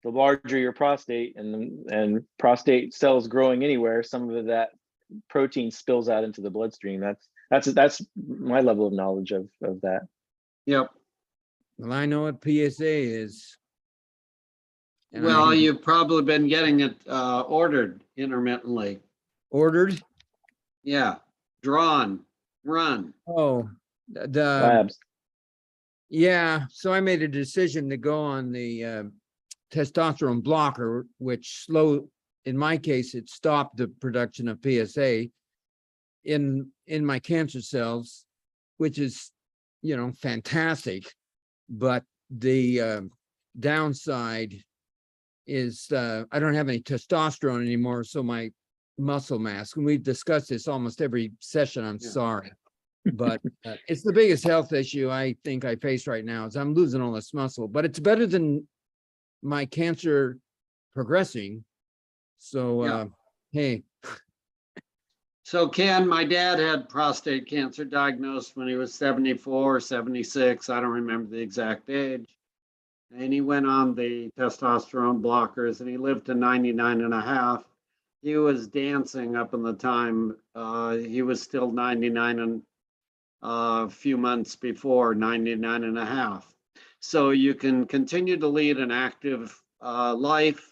Speaker 2: the larger your prostate, and prostate cells growing anywhere, some of that protein spills out into the bloodstream. That's my level of knowledge of that.
Speaker 1: yep.
Speaker 8: Well, I know what PSA is. And I
Speaker 1: Well, you've probably been getting it ordered intermittently.
Speaker 8: ordered.
Speaker 1: Yeah, drawn, run.
Speaker 8: Oh, the
Speaker 2: Labs.
Speaker 8: yeah. So I made a decision to go on the testosterone blocker, which in my case, it stopped the production of PSA in my cancer cells, which is, fantastic. But the downside is I don't have any testosterone anymore, so my muscle mass, and we've discussed this almost every session, I'm sorry, but it's the biggest health issue I think I face right now is I'm losing all this muscle, but it's better than my cancer progressing. So hey.
Speaker 1: So Ken, my dad had prostate cancer diagnosed when he was 74, 76. I don't remember the exact age. And he went on the testosterone blockers and he lived to 99 and a half. He was dancing up in the time. He was still 99 and a few months before 99 and a half. So you can continue to lead an active life.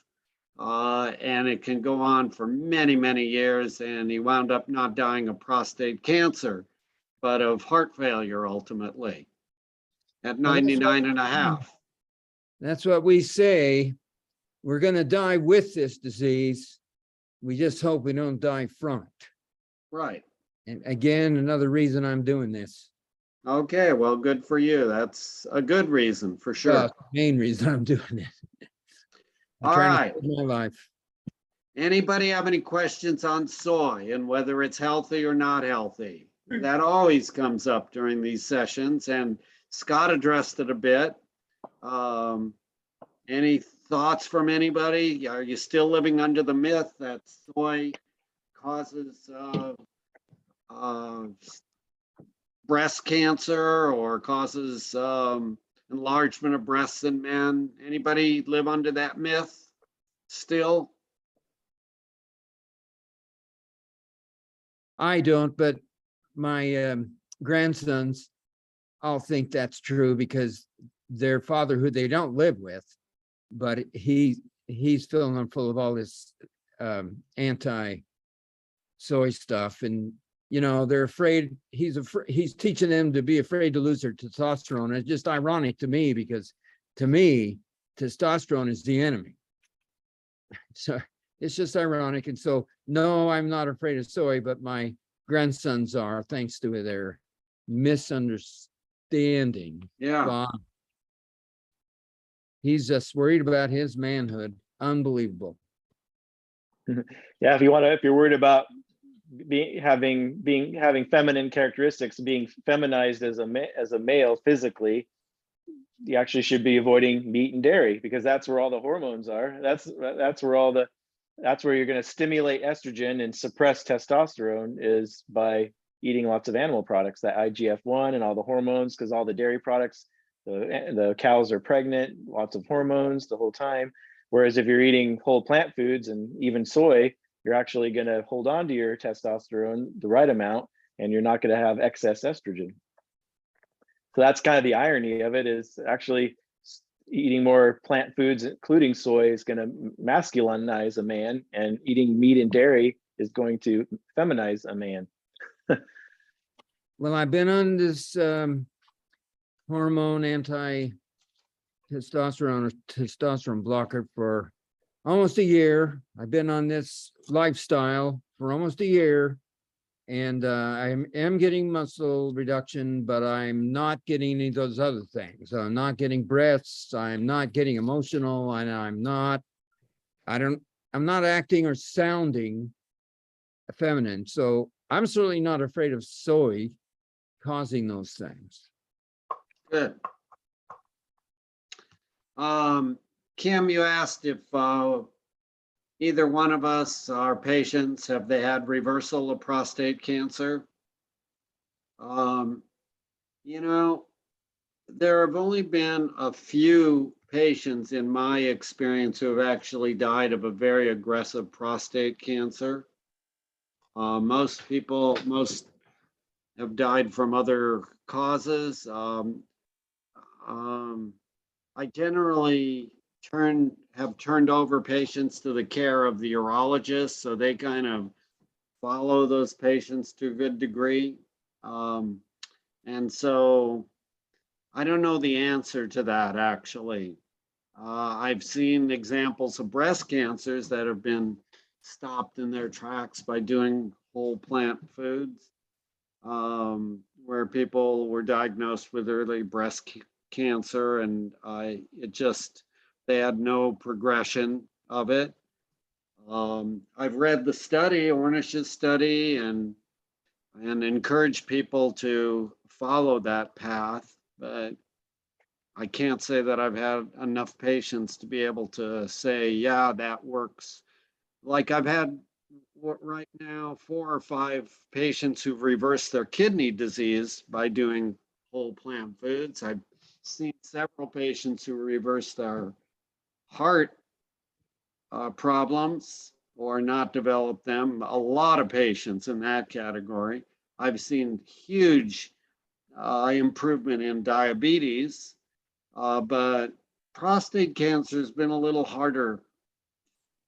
Speaker 1: And it can go on for many, many years. And he wound up not dying of prostate cancer, but of heart failure ultimately at 99 and a half.
Speaker 8: That's what we say. We're going to die with this disease. We just hope we don't die from it.
Speaker 1: Right.
Speaker 8: And again, another reason I'm doing this.
Speaker 1: Okay, well, good for you. That's a good reason for sure.
Speaker 8: Well, main reason I'm doing it. I'm
Speaker 1: All
Speaker 8: trying
Speaker 1: right.
Speaker 8: to save my life.
Speaker 1: Anybody have any questions on soy and whether it's healthy or not healthy? That always comes up during these sessions, and Scott addressed it a bit. Any thoughts from anybody? Are you still living under the myth that soy causes breast cancer or causes enlargement of breasts in men? Anybody live under that myth still?
Speaker 8: I don't, but my grandsons all think that's true because their father, who they don't live with, but he's filling them full of all this anti-soy stuff, and they're afraid. He's teaching them to be afraid to lose their testosterone. It's just ironic to me because to me, testosterone is the enemy. So it's just ironic. And so, no, I'm not afraid of soy, but my grandsons are, thanks to their misunderstanding.
Speaker 1: Yeah.
Speaker 8: He's just worried about his manhood. Unbelievable.
Speaker 2: Yeah, if you're worried about having feminine characteristics, being feminized as a male physically, you actually should be avoiding meat and dairy because that's where all the hormones are. That's where you're going to stimulate estrogen and suppress testosterone is by eating lots of animal products, that IGF-1 and all the hormones, because all the dairy products, the cows are pregnant, lots of hormones the whole time. Whereas if you're eating whole plant foods and even soy, you're actually going to hold on to your testosterone the right amount, and you're not going to have excess estrogen. So that's kind of the irony of it, is actually eating more plant foods, including soy, is going to masculinize a man, and eating meat and dairy is going to feminize a man.
Speaker 8: Well, I've been on this hormone anti-testosterone or testosterone blocker for almost a year. I've been on this lifestyle for almost a year, and I am getting muscle reduction, but I'm not getting any of those other things. I'm not getting breasts. I'm not getting emotional, and I'm not acting or sounding feminine. So I'm certainly not afraid of soy causing those things.
Speaker 1: Good. Kim, you asked if either one of us, our patients, have they had reversal of prostate cancer? You know, there have only been a few patients in my experience who have actually died of a very aggressive prostate cancer. Most have died from other causes. I generally have turned over patients to the care of the urologist, so they kind of follow those patients to a good degree. And so I don't know the answer to that, actually. I've seen examples of breast cancers that have been stopped in their tracks by doing whole plant foods, where people were diagnosed with early breast cancer, and they had no progression of it. I've read the study, Ornish's study, and encourage people to follow that path, but I can't say that I've had enough patients to be able to say, yeah, that works. Like I've had right now 4 or 5 patients who've reversed their kidney disease by doing whole plant foods. I've seen several patients who reversed their heart problems or not develop them. A lot of patients in that category. I've seen huge improvement in diabetes, but prostate cancer has been a little harder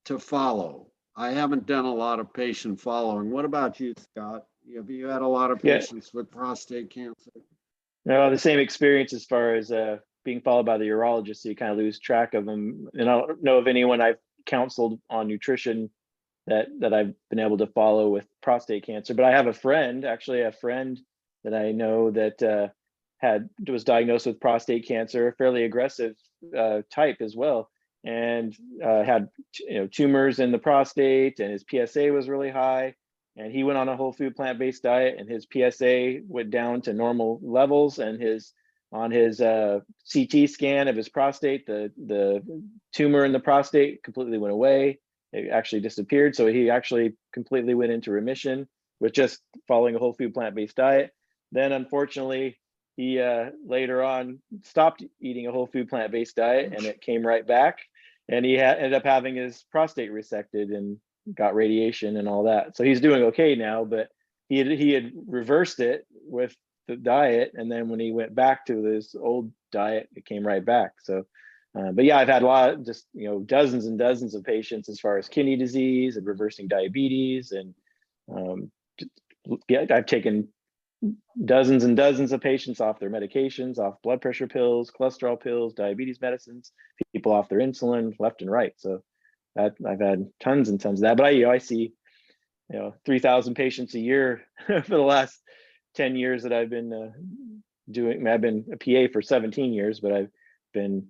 Speaker 1: to follow. I haven't done a lot of patient following. What about you, Scott? Have you had a lot of patients with prostate cancer?
Speaker 2: No, the same experience as far as being followed by the urologist, so you kind of lose track of them. And I don't know of anyone I've counseled on nutrition that I've been able to follow with prostate cancer. But I have a friend that I know that was diagnosed with prostate cancer, a fairly aggressive type as well, and had tumors in the prostate, and his PSA was really high. And he went on a whole food plant-based diet, and his PSA went down to normal levels. And on his CT scan of his prostate, the tumor in the prostate completely went away. It actually disappeared. So he actually completely went into remission with just following a whole food plant-based diet. Then unfortunately, he later on stopped eating a whole food plant-based diet, and it came right back. And he ended up having his prostate resected and got radiation and all that. So he's doing okay now, but he had reversed it with the diet, and then when he went back to his old diet, it came right back. So but yeah, I've had dozens and dozens of patients as far as kidney disease and reversing diabetes, and I've taken dozens and dozens of patients off their medications, off blood pressure pills, cholesterol pills, diabetes medicines, people off their insulin left and right. So I've had tons and tons of that. But I see 3,000 patients a year for the last 10 years that I've been doing. I've been a PA for 17 years, but I've been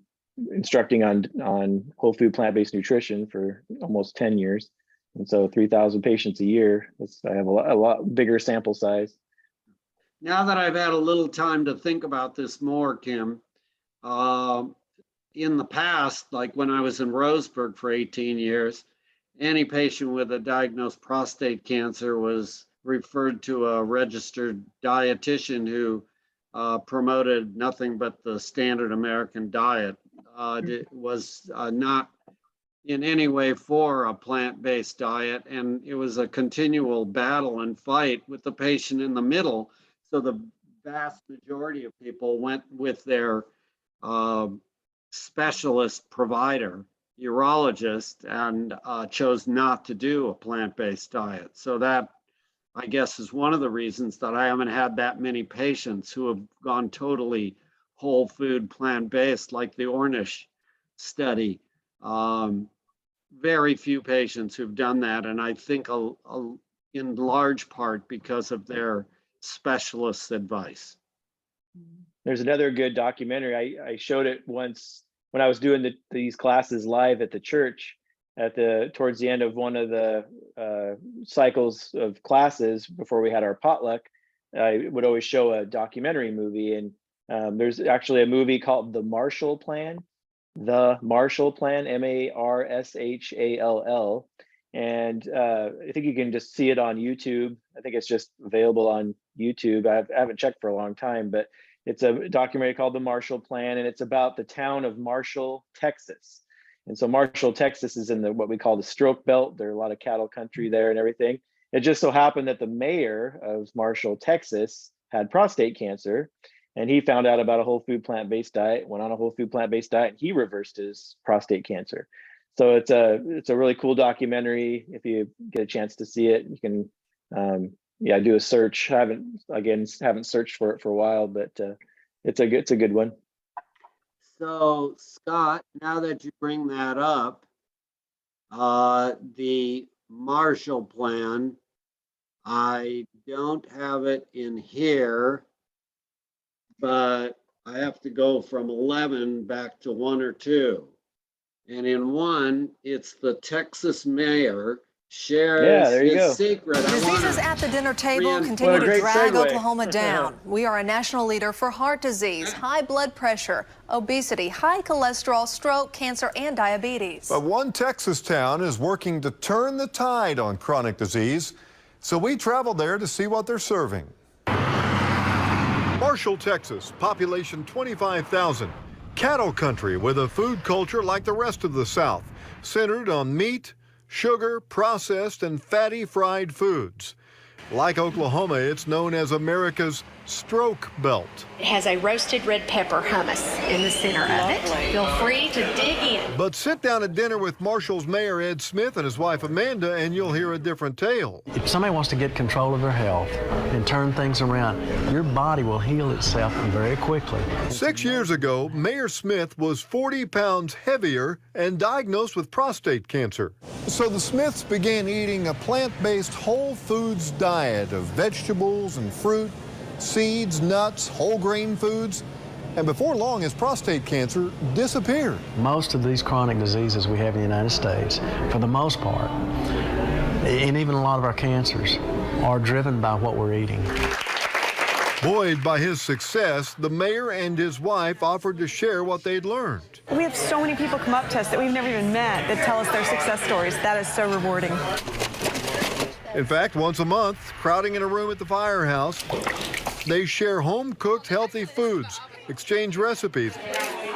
Speaker 2: instructing on whole food plant-based nutrition for almost 10 years. And so 3,000 patients a year, I have a lot bigger sample size.
Speaker 1: Now that I've had a little time to think about this more, Kim, in the past, like when I was in Roseburg for 18 years, any patient with a diagnosed prostate cancer was referred to a registered dietitian who promoted nothing but the standard American diet. It was not in any way for a plant-based diet, and it was a continual battle and fight with the patient in the middle. So the vast majority of people went with their specialist provider, urologist, and chose not to do a plant-based diet. So that, I guess, is one of the reasons that I haven't had that many patients who have gone totally whole food plant-based, like the Ornish study. Very few patients who've done that, and I think in large part because of their specialist's advice.
Speaker 2: There's another good documentary. I showed it once when I was doing these classes live at the church. Towards the end of one of the cycles of classes before we had our potluck, I would always show a documentary movie. And there's actually a movie called The Marshall Plan. the Marshall Plan, MARSHALL. And I think you can just see it on YouTube. I think it's just available on YouTube. I haven't checked for a long time, but it's a documentary called The Marshall Plan, and it's about the town of Marshall, Texas. And so Marshall, Texas is in what we call the stroke belt. There are a lot of cattle country there and everything. It just so happened that the mayor of Marshall, Texas had prostate cancer, and he found out about a whole food plant-based diet, went on a whole food plant-based diet, and he reversed his prostate cancer. So it's a really cool documentary. If you get a chance to see it, you can do a search. Haven't searched for it for a while, but it's a good one.
Speaker 1: So Scott, now that you bring that up, the Marshall Plan, I don't have it in here, but I have to go from 11 back to 1 or 2. And in 1, it's the Texas mayor shares
Speaker 2: there you go.
Speaker 1: his secret.
Speaker 14: Diseases at the dinner table continue to drag Oklahoma down. We are a national leader for heart disease, high blood pressure, obesity, high cholesterol, stroke, cancer, and diabetes.
Speaker 15: But one Texas town is working to turn the tide on chronic disease, so we traveled there to see what they're serving. Marshall, Texas, population 25,000. Cattle country with a food culture like the rest of the South, centered on meat, sugar, processed and fatty fried foods. Like Oklahoma, it's known as America's stroke belt.
Speaker 16: It has a roasted red pepper hummus in the center of it. Feel free to dig in.
Speaker 15: But sit down at dinner with Marshall's Mayor Ed Smith and his wife Amanda, and you'll hear a different tale.
Speaker 17: If somebody wants to get control of their health and turn things around, your body will heal itself very quickly.
Speaker 15: 6 years ago, Mayor Smith was 40 pounds heavier and diagnosed with prostate cancer. So the Smiths began eating a plant-based whole foods diet of vegetables and fruit, seeds, nuts, whole grain foods, and before long his prostate cancer disappeared.
Speaker 17: Most of these chronic diseases we have in the United States, for the most part, and even a lot of our cancers, are driven by what we're eating.
Speaker 15: Buoyed by his success, the mayor and his wife offered to share what they'd learned.
Speaker 18: We have so many people come up to us that we've never even met that tell us their success stories. That is so rewarding.
Speaker 15: In fact, once a month, crowding in a room at the firehouse, they share home-cooked healthy foods, exchange recipes,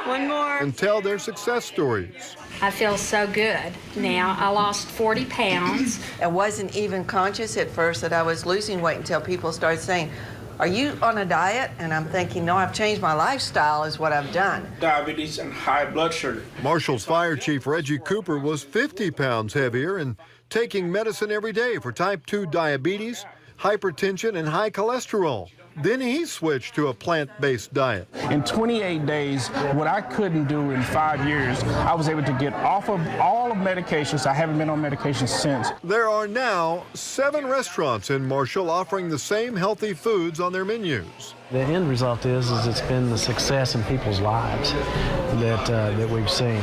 Speaker 18: one more,
Speaker 15: and tell their success stories.
Speaker 16: I feel so good now. I lost 40 pounds.
Speaker 19: I wasn't even conscious at first that I was losing weight until people started saying, "Are you on a diet?" And I'm thinking, no, I've changed my lifestyle is what I've done.
Speaker 20: Diabetes and high blood sugar.
Speaker 15: Marshall's Fire Chief Reggie Cooper was 50 pounds heavier and taking medicine every day for type 2 diabetes, hypertension, and high cholesterol. Then he switched to a plant-based diet.
Speaker 20: In 28 days, what I couldn't do in 5 years, I was able to get off of all of medications. I haven't been on medication since.
Speaker 15: There are now 7 restaurants in Marshall offering the same healthy foods on their menus.
Speaker 17: The end result is it's been the success in people's lives that we've seen.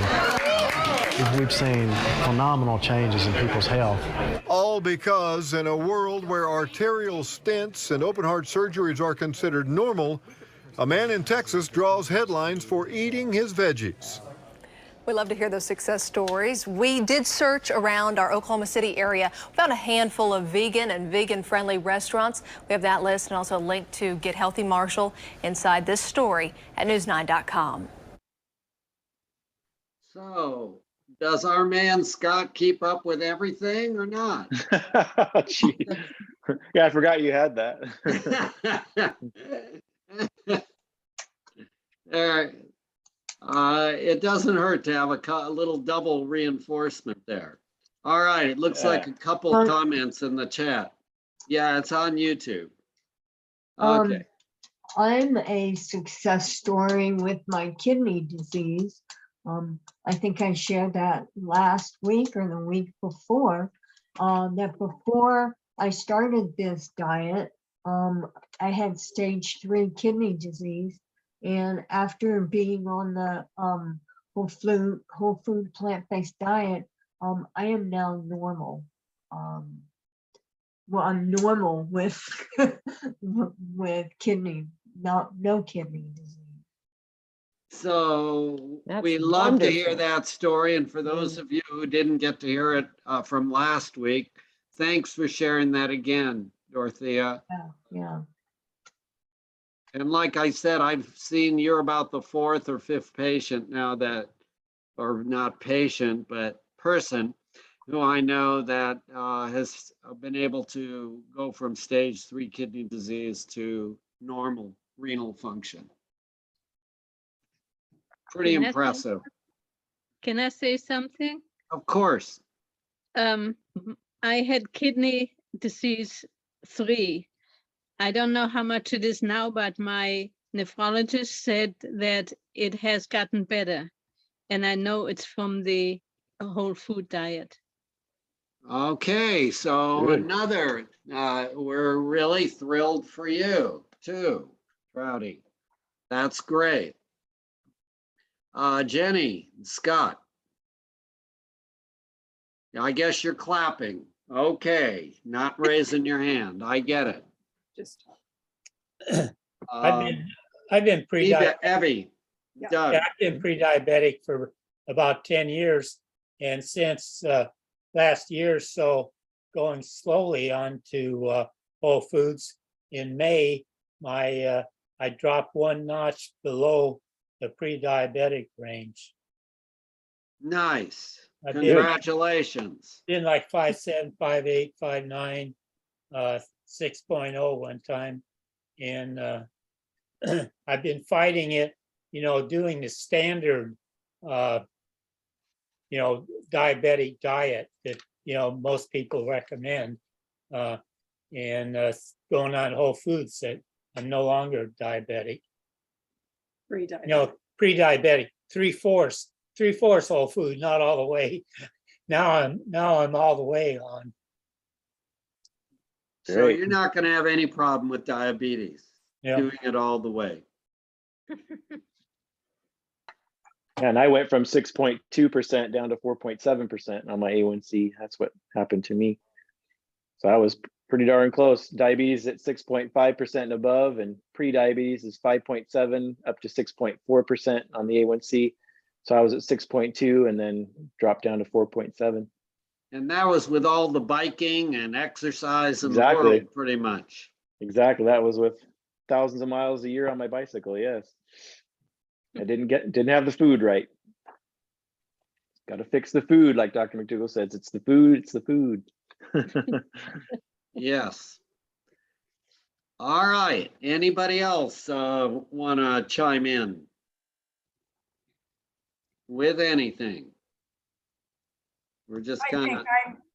Speaker 17: We've seen phenomenal changes in people's health.
Speaker 15: All because in a world where arterial stents and open heart surgeries are considered normal, a man in Texas draws headlines for eating his veggies.
Speaker 14: We love to hear those success stories. We did search around our Oklahoma City area. We found a handful of vegan and vegan-friendly restaurants. We have that list and also a link to Get Healthy Marshall inside this story at news9.com.
Speaker 1: So, does our man Scott keep up with everything or not?
Speaker 2: Yeah, I forgot you had that.
Speaker 1: It doesn't hurt to have a little double reinforcement there. All right, it looks like a couple comments in the chat. Yeah, it's on YouTube. Okay.
Speaker 5: I'm a success story with my kidney disease. I think I shared that last week or the week before, that before I started this diet, I had stage 3 kidney disease. And after being on the whole food plant-based diet, I am now normal. Well, I'm normal with with no kidney disease.
Speaker 1: So
Speaker 2: That's
Speaker 1: we love to hear
Speaker 2: wonderful.
Speaker 1: that story. And for those of you who didn't get to hear it from last week, thanks for sharing that again, Dorothea.
Speaker 5: Yeah.
Speaker 1: And like I said, I've seen you're about the 4th or 5th patient now that, or not patient, but person who I know that has been able to go from stage 3 kidney disease to normal renal function. Pretty
Speaker 4: Can I say-
Speaker 1: impressive.
Speaker 4: Can I say something?
Speaker 1: Of course.
Speaker 4: I had kidney disease 3. I don't know how much it is now, but my nephrologist said that it has gotten better. And I know it's from the whole food diet.
Speaker 1: Okay, so
Speaker 2: Good.
Speaker 1: another, we're really thrilled for you too, Trouty. That's great. Jenny, Scott. I guess you're clapping. Okay, not raising your hand. I get it.
Speaker 7: Just,
Speaker 3: I've been pre-diabetic.
Speaker 1: Evie, Doug.
Speaker 3: Yeah, I've been pre-diabetic for about 10 years. And since last year or so, going slowly on to Whole Foods, in May, I dropped 1 notch below the pre-diabetic range.
Speaker 1: Nice.
Speaker 3: I've
Speaker 1: Congratulations.
Speaker 3: been like 5'7", 5'8", 5'9", 6.0 one time. And I've been fighting it, doing the standard, diabetic diet that, most people recommend. And going on Whole Foods that I'm no longer diabetic.
Speaker 7: pre-diabetic.
Speaker 3: Pre-diabetic, 3/4 Whole Food, not all the way. Now I'm all the way on.
Speaker 1: So
Speaker 2: Great.
Speaker 1: you're not going to have any problem with diabetes, doing it all the way.
Speaker 2: And I went from 6.2% down to 4.7% on my A1C. That's what happened to me. So I was pretty darn close. Diabetes at 6.5% and above, and pre-diabetes is 5.7 up to 6.4% on the A1C. So I was at 6.2 and then dropped down to 4.7.
Speaker 1: And that was with all the biking and exercise in the
Speaker 2: Exactly.
Speaker 1: world, pretty much.
Speaker 2: Exactly. That was with thousands of miles a year on my bicycle. Yes. I didn't have the food right. Got to fix the food, like Dr. McDougall says. It's the food. It's the food.
Speaker 1: Yes. All right. Anybody else want to chime in with anything? We're just
Speaker 7: I
Speaker 1: kind
Speaker 7: think
Speaker 1: of.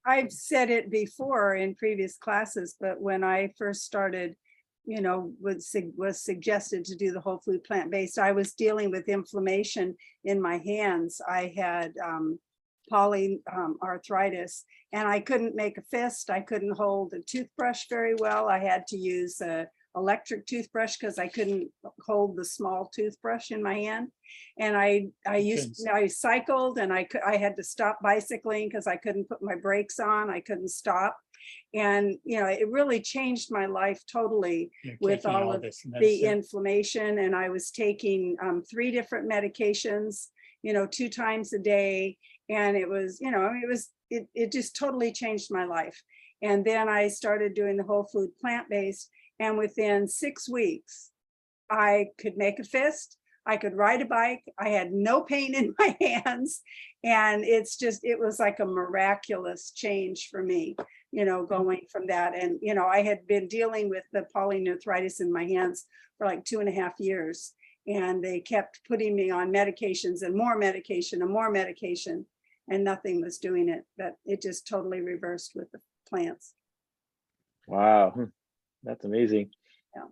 Speaker 7: I've said it before in previous classes, but when I first started, was suggested to do the whole food plant-based, I was dealing with inflammation in my hands. I had polyarthritis, and I couldn't make a fist. I couldn't hold a toothbrush very well. I had to use a electric toothbrush because I couldn't hold the small toothbrush in my hand. And I cycled, and I had to stop bicycling because I couldn't put my brakes on. I couldn't stop. And, it really changed my life totally with all of the inflammation. And I was taking 3 different medications, 2 times a day. And it was, it just totally changed my life. And then I started doing the whole food plant-based. And within 6 weeks, I could make a fist. I could ride a bike. I had no pain in my hands. And it was like a miraculous change for me, going from that. And, I had been dealing with the polyarthritis in my hands for like 2.5 years. And they kept putting me on medications and more medication and more medication, and nothing was doing it. But it just totally reversed with the plants.
Speaker 2: Wow. That's amazing.
Speaker 7: Yeah.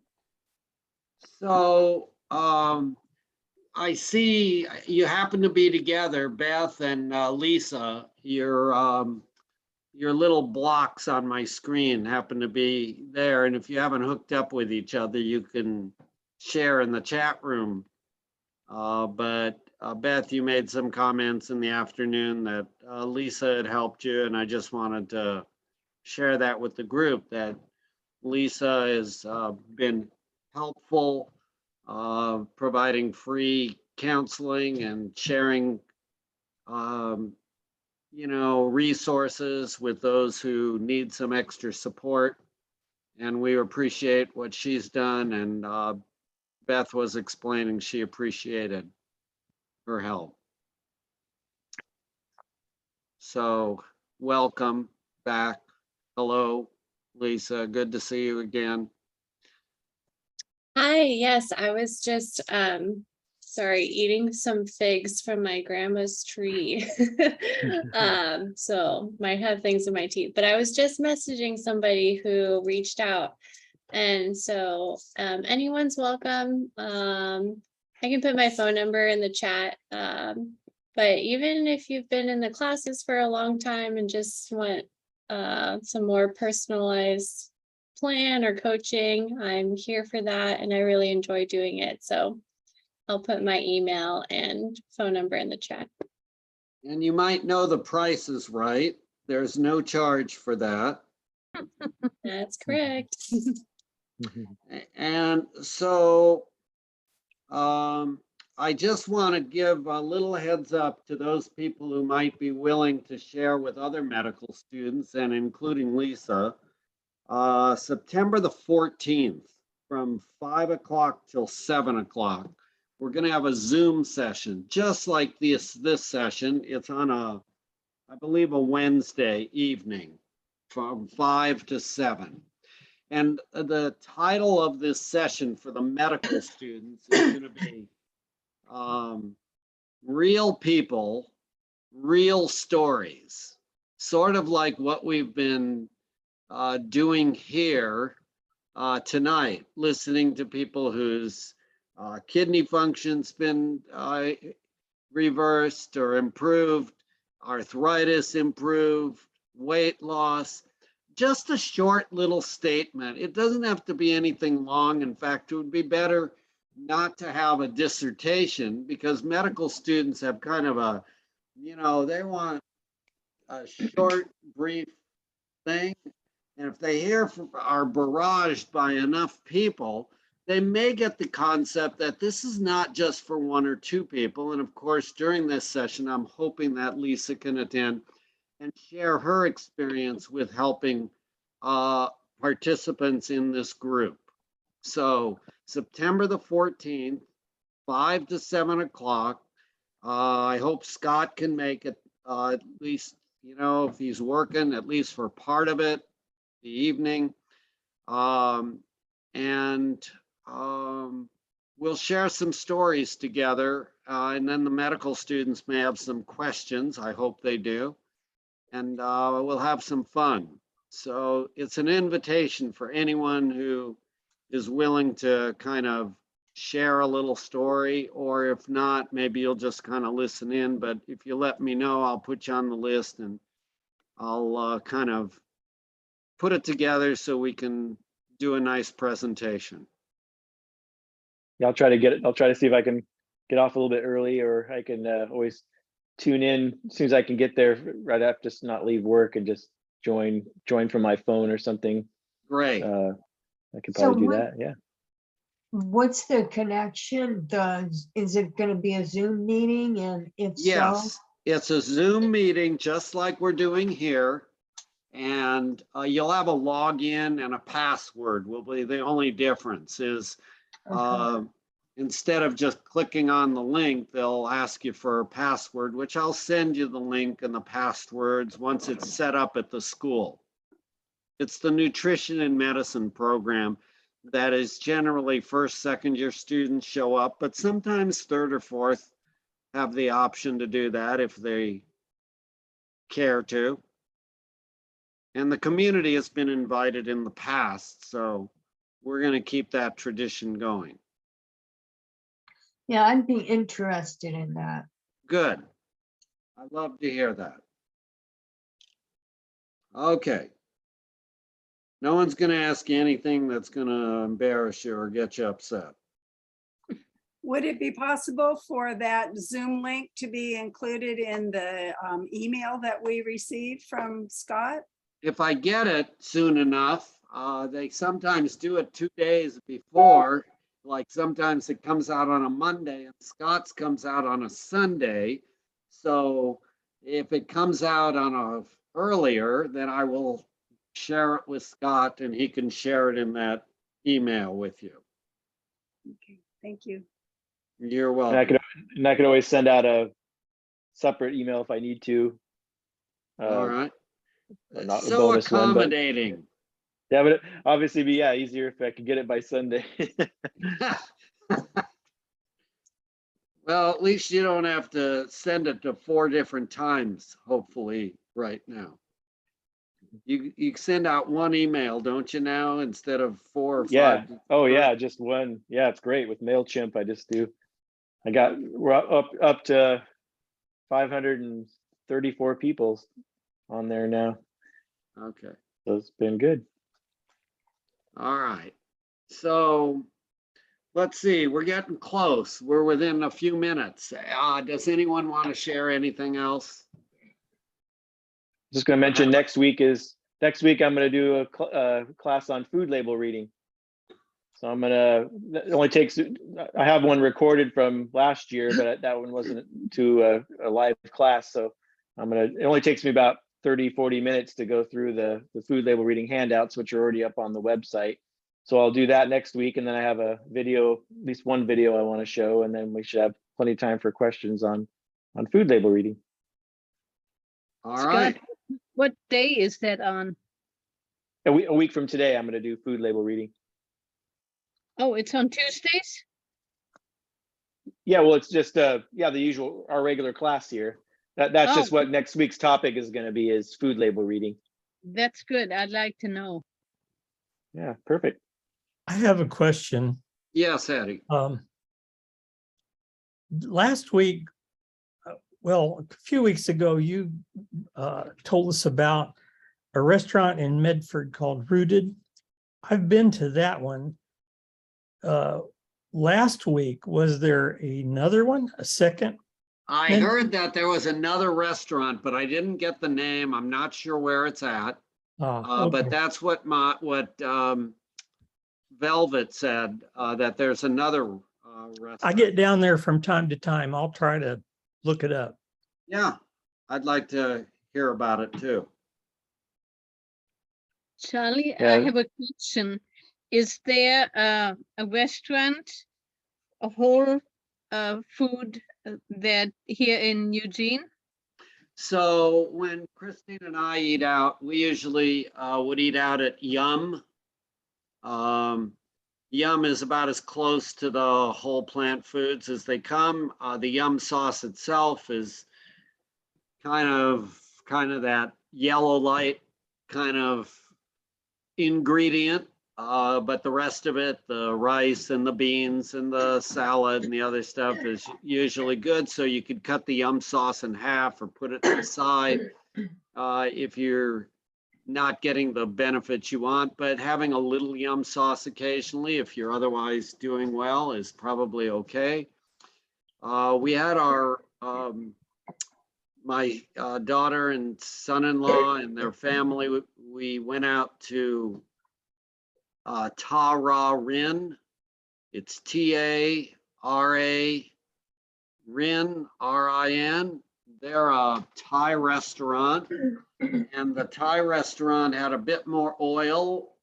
Speaker 1: So I see you happen to be together, Beth and Lisa. Your little blocks on my screen happen to be there. And if you haven't hooked up with each other, you can share in the chat room. But Beth, you made some comments in the afternoon that Lisa had helped you. And I just wanted to share that with the group, that Lisa has been helpful, providing free counseling and sharing, resources with those who need some extra support. And we appreciate what she's done. And Beth was explaining she appreciated her help. So welcome back. Hello, Lisa. Good to see you again.
Speaker 21: Hi, yes, I was just eating some figs from my grandma's tree. So might have things in my teeth, but I was just messaging somebody who reached out. And so anyone's welcome. I can put my phone number in the chat. But even if you've been in the classes for a long time and just want some more personalized plan or coaching, I'm here for that, and I really enjoy doing it. So I'll put my email and phone number in the chat.
Speaker 1: And you might know the price is right. There's no charge for that.
Speaker 21: That's correct.
Speaker 1: And so I just want to give a little heads up to those people who might be willing to share with other medical students, and including Lisa. September the 14th from 5 o'clock till 7 o'clock, we're going to have a Zoom session just like this session. It's on I believe a Wednesday evening from 5 to 7. And the title of this session for the medical students is going to be Real People, Real Stories, sort of like what we've been doing here tonight, listening to people whose kidney function's been reversed or improved, arthritis improved, weight loss. Just a short little statement. It doesn't have to be anything long. In fact, it would be better not to have a dissertation, because medical students have kind of a, they want a short, brief thing. And if they are barraged by enough people, they may get the concept that this is not just for one or two people. And of course, during this session, I'm hoping that Lisa can attend and share her experience with helping participants in this group. So September the 14th, 5 to 7 o'clock. I hope Scott can make it at least, if he's working, at least for part of it. The evening, we'll share some stories together, and then the medical students may have some questions. I hope they do, and we'll have some fun. So it's an invitation for anyone who is willing to kind of share a little story, or if not, maybe you'll just kind of listen in. But if you let me know, I'll put you on the list, and I'll kind of put it together so we can do a nice presentation.
Speaker 2: Yeah, I'll try to see if I can get off a little bit early, or I can always tune in as soon as I can get there right after, just not leave work and just join from my phone or something.
Speaker 1: Great.
Speaker 2: I can probably do that. Yeah.
Speaker 5: What's the connection? Is it going to be a Zoom meeting? And if
Speaker 1: yes, it's a Zoom meeting just like we're doing here. And you'll have a login and a password. Will be the only difference is instead of just clicking on the link, they'll ask you for a password, which I'll send you the link and the passwords once it's set up at the school. It's the nutrition and medicine program that is generally first, second year students show up, but sometimes third or fourth have the option to do that if they care to. And the community has been invited in the past, so we're going to keep that tradition going.
Speaker 5: Yeah, I'd be interested in that.
Speaker 1: Good. I'd love to hear that. Okay. No one's going to ask you anything that's going to embarrass you or get you upset.
Speaker 7: Would it be possible for that Zoom link to be included in the email that we received from Scott?
Speaker 1: If I get it soon enough, they sometimes do it 2 days before, like sometimes it comes out on a Monday and Scott's comes out on a Sunday. So if it comes out on a earlier, then I will share it with Scott and he can share it in that email with you.
Speaker 7: Okay, thank you.
Speaker 1: You're
Speaker 2: And
Speaker 1: welcome.
Speaker 2: I could always send out a separate email if I need to.
Speaker 1: All right.
Speaker 2: Not a
Speaker 1: So
Speaker 2: bonus one, but
Speaker 1: accommodating.
Speaker 2: yeah, but it obviously be easier if I could get it by Sunday.
Speaker 1: Well, at least you don't have to send it to 4 different times, hopefully, right now. You send out one email, don't you now, instead of 4 or 5?
Speaker 2: Yeah. Oh yeah, just one. Yeah, it's great with MailChimp. We're up to 534 people on there now.
Speaker 1: Okay.
Speaker 2: So it's been good.
Speaker 1: All right. So let's see, we're getting close. We're within a few minutes. Does anyone want to share anything else?
Speaker 2: Just going to mention next week I'm going to do a class on food label reading. So it only takes, I have one recorded from last year, but that one wasn't to a live class. So it only takes me about 30-40 minutes to go through the food label reading handouts, which are already up on the website. So I'll do that next week. And then I have a video, at least one video I want to show, and then we should have plenty of time for questions on food label reading.
Speaker 1: All right.
Speaker 4: Scott, what day is that on?
Speaker 2: A week from today, I'm going to do food label reading.
Speaker 4: Oh, it's on Tuesdays?
Speaker 2: Yeah, well, it's just the usual, our regular class here. That's just what next week's topic is going to be, is food label reading.
Speaker 4: That's good. I'd like to know.
Speaker 2: Yeah, perfect.
Speaker 9: I have a question.
Speaker 1: Yes, Eddie.
Speaker 9: Last week, well, a few weeks ago, you told us about a restaurant in Medford called Rooted. I've been to that one. Last week, was there another one, a second?
Speaker 1: I heard that there was another restaurant, but I didn't get the name. I'm not sure where it's at.
Speaker 9: Okay.
Speaker 1: But that's what Velvet said, that there's another restaurant.
Speaker 9: I get down there from time to time. I'll try to look it up.
Speaker 1: Yeah, I'd like to hear about it too.
Speaker 4: Charlie,
Speaker 2: Yeah.
Speaker 4: I have a question. Is there a restaurant, a whole food that here in Eugene?
Speaker 1: So when Christine and I eat out, we usually would eat out at Yum. Yum is about as close to the whole plant foods as they come. The Yum sauce itself is kind of that yellow light kind of ingredient, but the rest of it, the rice and the beans and the salad and the other stuff, is usually good. So you could cut the Yum sauce in half or put it to the side if you're not getting the benefits you want. But having a little Yum sauce occasionally, if you're otherwise doing well, is probably okay. We had my daughter and son-in-law and their family, we went out to Ta-Ra Rin. It's T-A-R-A Rin, R-I-N. They're a Thai restaurant, and the Thai restaurant had a bit more oil,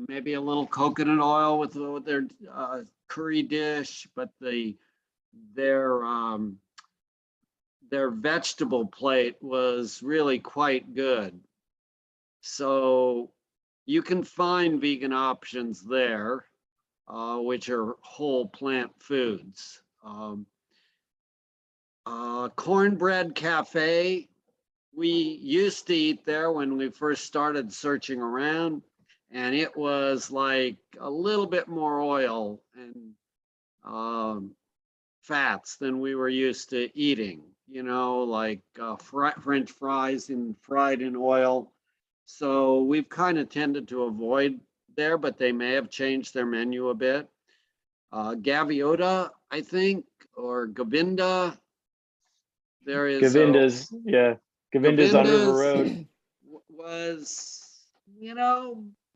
Speaker 1: maybe a little coconut oil with their curry dish, but their vegetable plate was really quite good. So you can find vegan options there, which are whole plant foods. Cornbread Cafe, we used to eat there when we first started searching around, and it was like a little bit more oil and fats than we were used to eating, like French fries and fried in oil. So we've kind of tended to avoid there, but they may have changed their menu a bit. Gaviota, I think, or Govinda. There is
Speaker 2: Govinda's on River Road.
Speaker 1: was,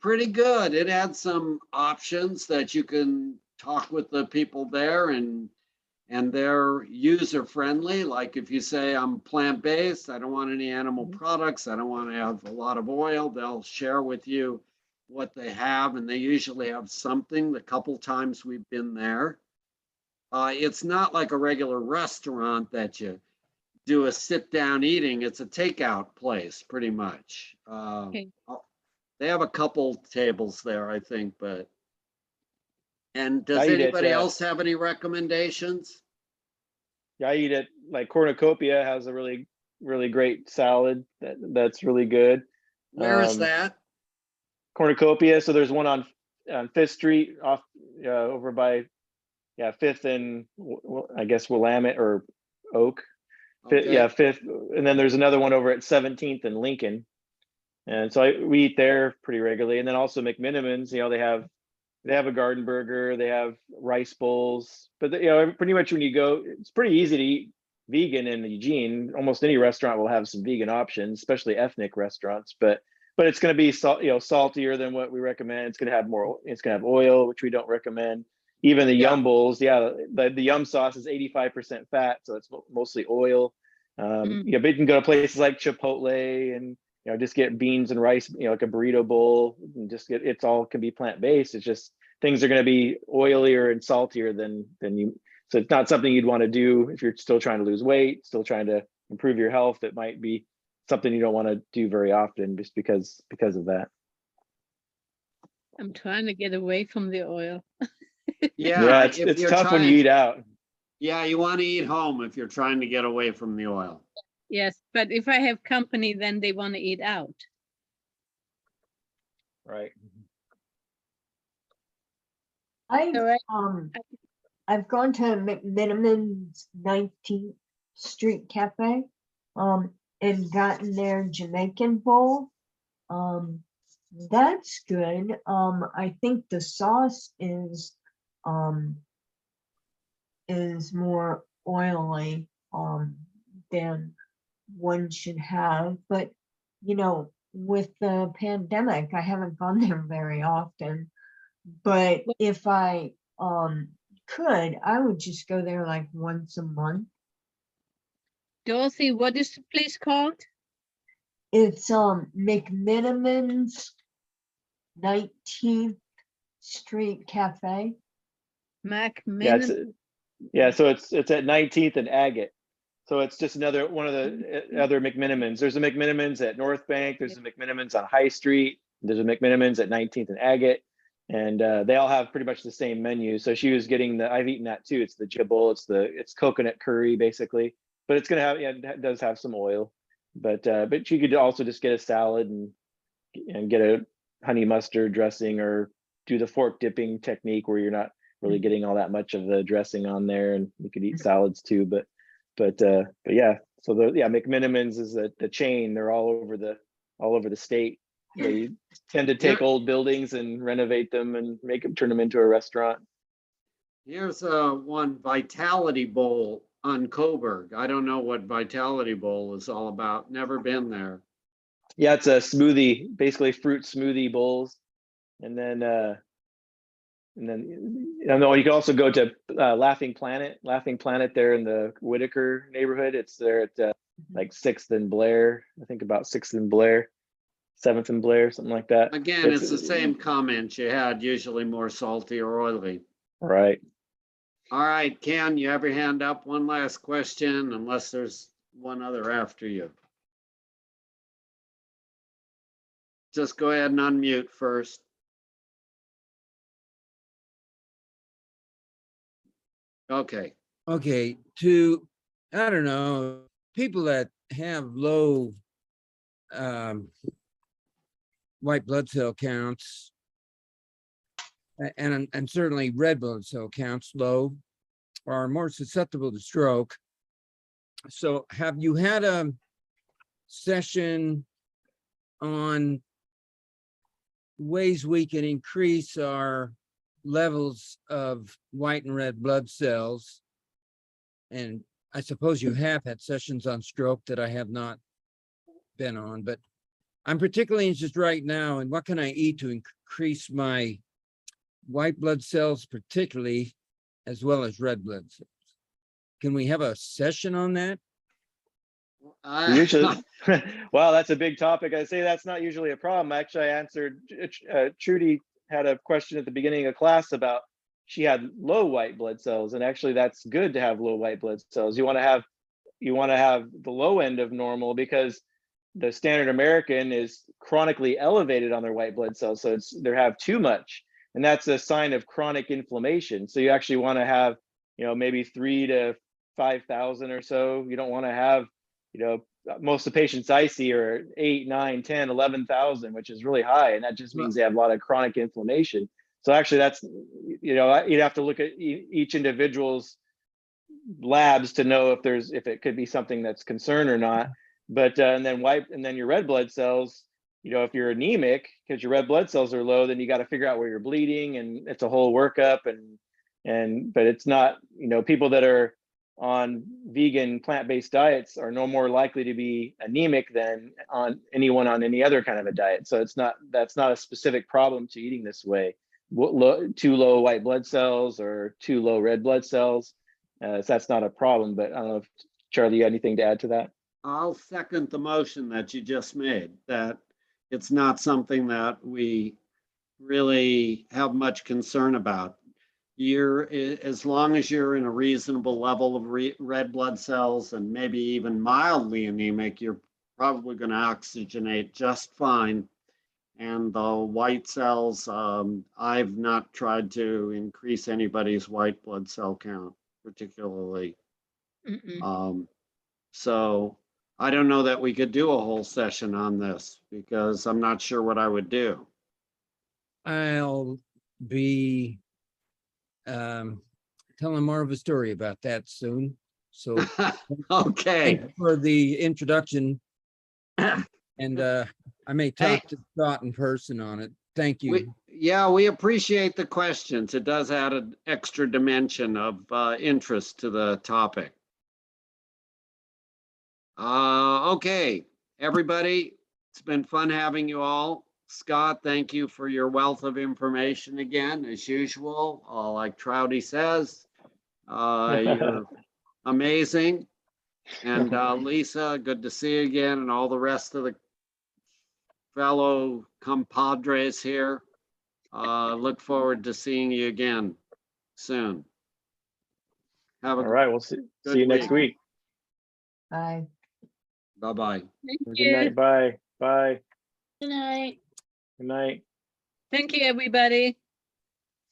Speaker 1: pretty good. It had some options that you can talk with the people there, and they're user friendly. Like if you say I'm plant-based, I don't want any animal products, I don't want to have a lot of oil, they'll share with you what they have, and they usually have something. The couple times we've been there, it's not like a regular restaurant that you do a sit down eating. It's a takeout place pretty much.
Speaker 4: Okay.
Speaker 1: They have a couple tables there, I think, but. And does
Speaker 2: I eat at,
Speaker 1: anybody else have any recommendations?
Speaker 2: Yeah, I eat it like Cornucopia has a really, really great salad that's really good.
Speaker 1: Where is that?
Speaker 2: Cornucopia. So there's one on 5th Street off over by 5th and I guess Willamette or Oak.
Speaker 1: Okay.
Speaker 2: Yeah, 5th, and then there's another one over at 17th and Lincoln. And so we eat there pretty regularly. And then also McMinimans, you know, they have a garden burger, they have rice bowls, but you know, pretty much when you go, it's pretty easy to eat vegan in Eugene. Almost any restaurant will have some vegan options, especially ethnic restaurants, but it's going to be saltier than what we recommend. It's going to have more, it's going to have oil, which we don't recommend. Even the yum bowls, the yum sauce is 85% fat, so it's mostly oil. You know, but you can go to places like Chipotle and, you know, just get beans and rice, you know, like a burrito bowl, and just get, it's all can be plant-based. It's just things are going to be oilier and saltier than you. So it's not something you'd want to do if you're still trying to lose weight, still trying to improve your health. It might be something you don't want to do very often just because of that.
Speaker 4: I'm trying to get away from the oil.
Speaker 1: Yeah,
Speaker 2: it's tough when you eat out.
Speaker 1: Yeah, you want to eat home if you're trying to get away from the oil.
Speaker 4: Yes, but if I have company, then they want to eat out.
Speaker 2: Right.
Speaker 5: I've gone to McMiniman's 19th Street Cafe, and gotten their Jamaican bowl. That's good. I think the sauce is more oily, than one should have, but you know, with the pandemic, I haven't gone there very often, but if I could, I would just go there like once a month.
Speaker 4: Dorothy, what is the place called?
Speaker 5: It's McMiniman's 19th Street Cafe.
Speaker 4: McMiniman.
Speaker 2: So it's at 19th and Agate. So it's just another one of the other McMinimans. There's a McMinimans at North Bank. There's a McMinimans on High Street. There's a McMinimans at 19th and Agate. And they all have pretty much the same menu. So she was getting I've eaten that too. It's the jibble. It's coconut curry basically, but it's gonna have, it does have some oil. But you could also just get a salad and get a honey mustard dressing, or do the fork dipping technique where you're not really getting all that much of the dressing on there, and you could eat salads too. But yeah, so McMinimans is the chain. They're all over the state. They tend to take old buildings and renovate them and turn them into a restaurant.
Speaker 1: Here's one Vitality Bowl on Coburg. I don't know what Vitality Bowl is all about. Never been there.
Speaker 2: Yeah, it's a smoothie, basically fruit smoothie bowls, and then you know, you can also go to Laughing Planet there in the Whitaker neighborhood. It's there at like 6th and Blair, I think about 6th and Blair, 7th and Blair, something like that.
Speaker 1: Again, it's the same comment you had, usually more salty or oily.
Speaker 2: Right.
Speaker 1: All right, Ken, you have your hand up. One last question, unless there's one other after you. Just go ahead and unmute first. Okay.
Speaker 8: Okay, I don't know, people that have low white blood cell counts, and certainly red blood cell counts low, are more susceptible to stroke. So have you had a session on ways we can increase our levels of white and red blood cells? And I suppose you have had sessions on stroke that I have not been on, but I'm particularly interested right now in what can I eat to increase my white blood cells, particularly, as well as red blood cells. Can we have a session on that?
Speaker 2: Usually, well, that's a big topic. I say that's not usually a problem. Actually, I answered, Trudy had a question at the beginning of class about she had low white blood cells, and actually that's good to have low white blood cells. You want to have the low end of normal, because the standard American is chronically elevated on their white blood cells. So they have too much, and that's a sign of chronic inflammation. So you actually want to have, maybe 3,000 to 5,000 or so. You don't want to have, most of the patients I see are 8, 9, 10, 11,000, which is really high. And that just means they have a lot of chronic inflammation. So actually that's, you'd have to look at each individual's labs to know if it could be something that's concerned or not. But and then your red blood cells, if you're anemic because your red blood cells are low, then you got to figure out where you're bleeding, and it's a whole workup. But it's not, people that are on vegan plant-based diets are no more likely to be anemic than anyone on any other kind of a diet. So that's not a specific problem to eating this way. Too low white blood cells or too low red blood cells, so that's not a problem. But I don't know if Charlie, you got anything to add to that?
Speaker 1: I'll second the motion that you just made, that it's not something that we really have much concern about. As long as you're in a reasonable level of red blood cells and maybe even mildly anemic, you're probably going to oxygenate just fine. And the white cells, I've not tried to increase anybody's white blood cell count particularly. So I don't know that we could do a whole session on this, because I'm not sure what I would do.
Speaker 8: I'll be telling more of a story about that soon. So
Speaker 1: okay.
Speaker 8: Thanks for the introduction. And I may talk to Scott in person on it. Thank you.
Speaker 1: We appreciate the questions. It does add an extra dimension of interest to the topic. Okay, everybody, it's been fun having you all. Scott, thank you for your wealth of information again, as usual. Like Trouty says, you're amazing. And Lisa, good to see you again, and all the rest of the fellow compadres here. Look forward to seeing you again soon.
Speaker 2: All right, we'll see you next week.
Speaker 5: Bye.
Speaker 1: Bye-bye.
Speaker 2: Good night. Bye. Bye.
Speaker 21: Good night.
Speaker 2: Good night.
Speaker 4: Thank you, everybody.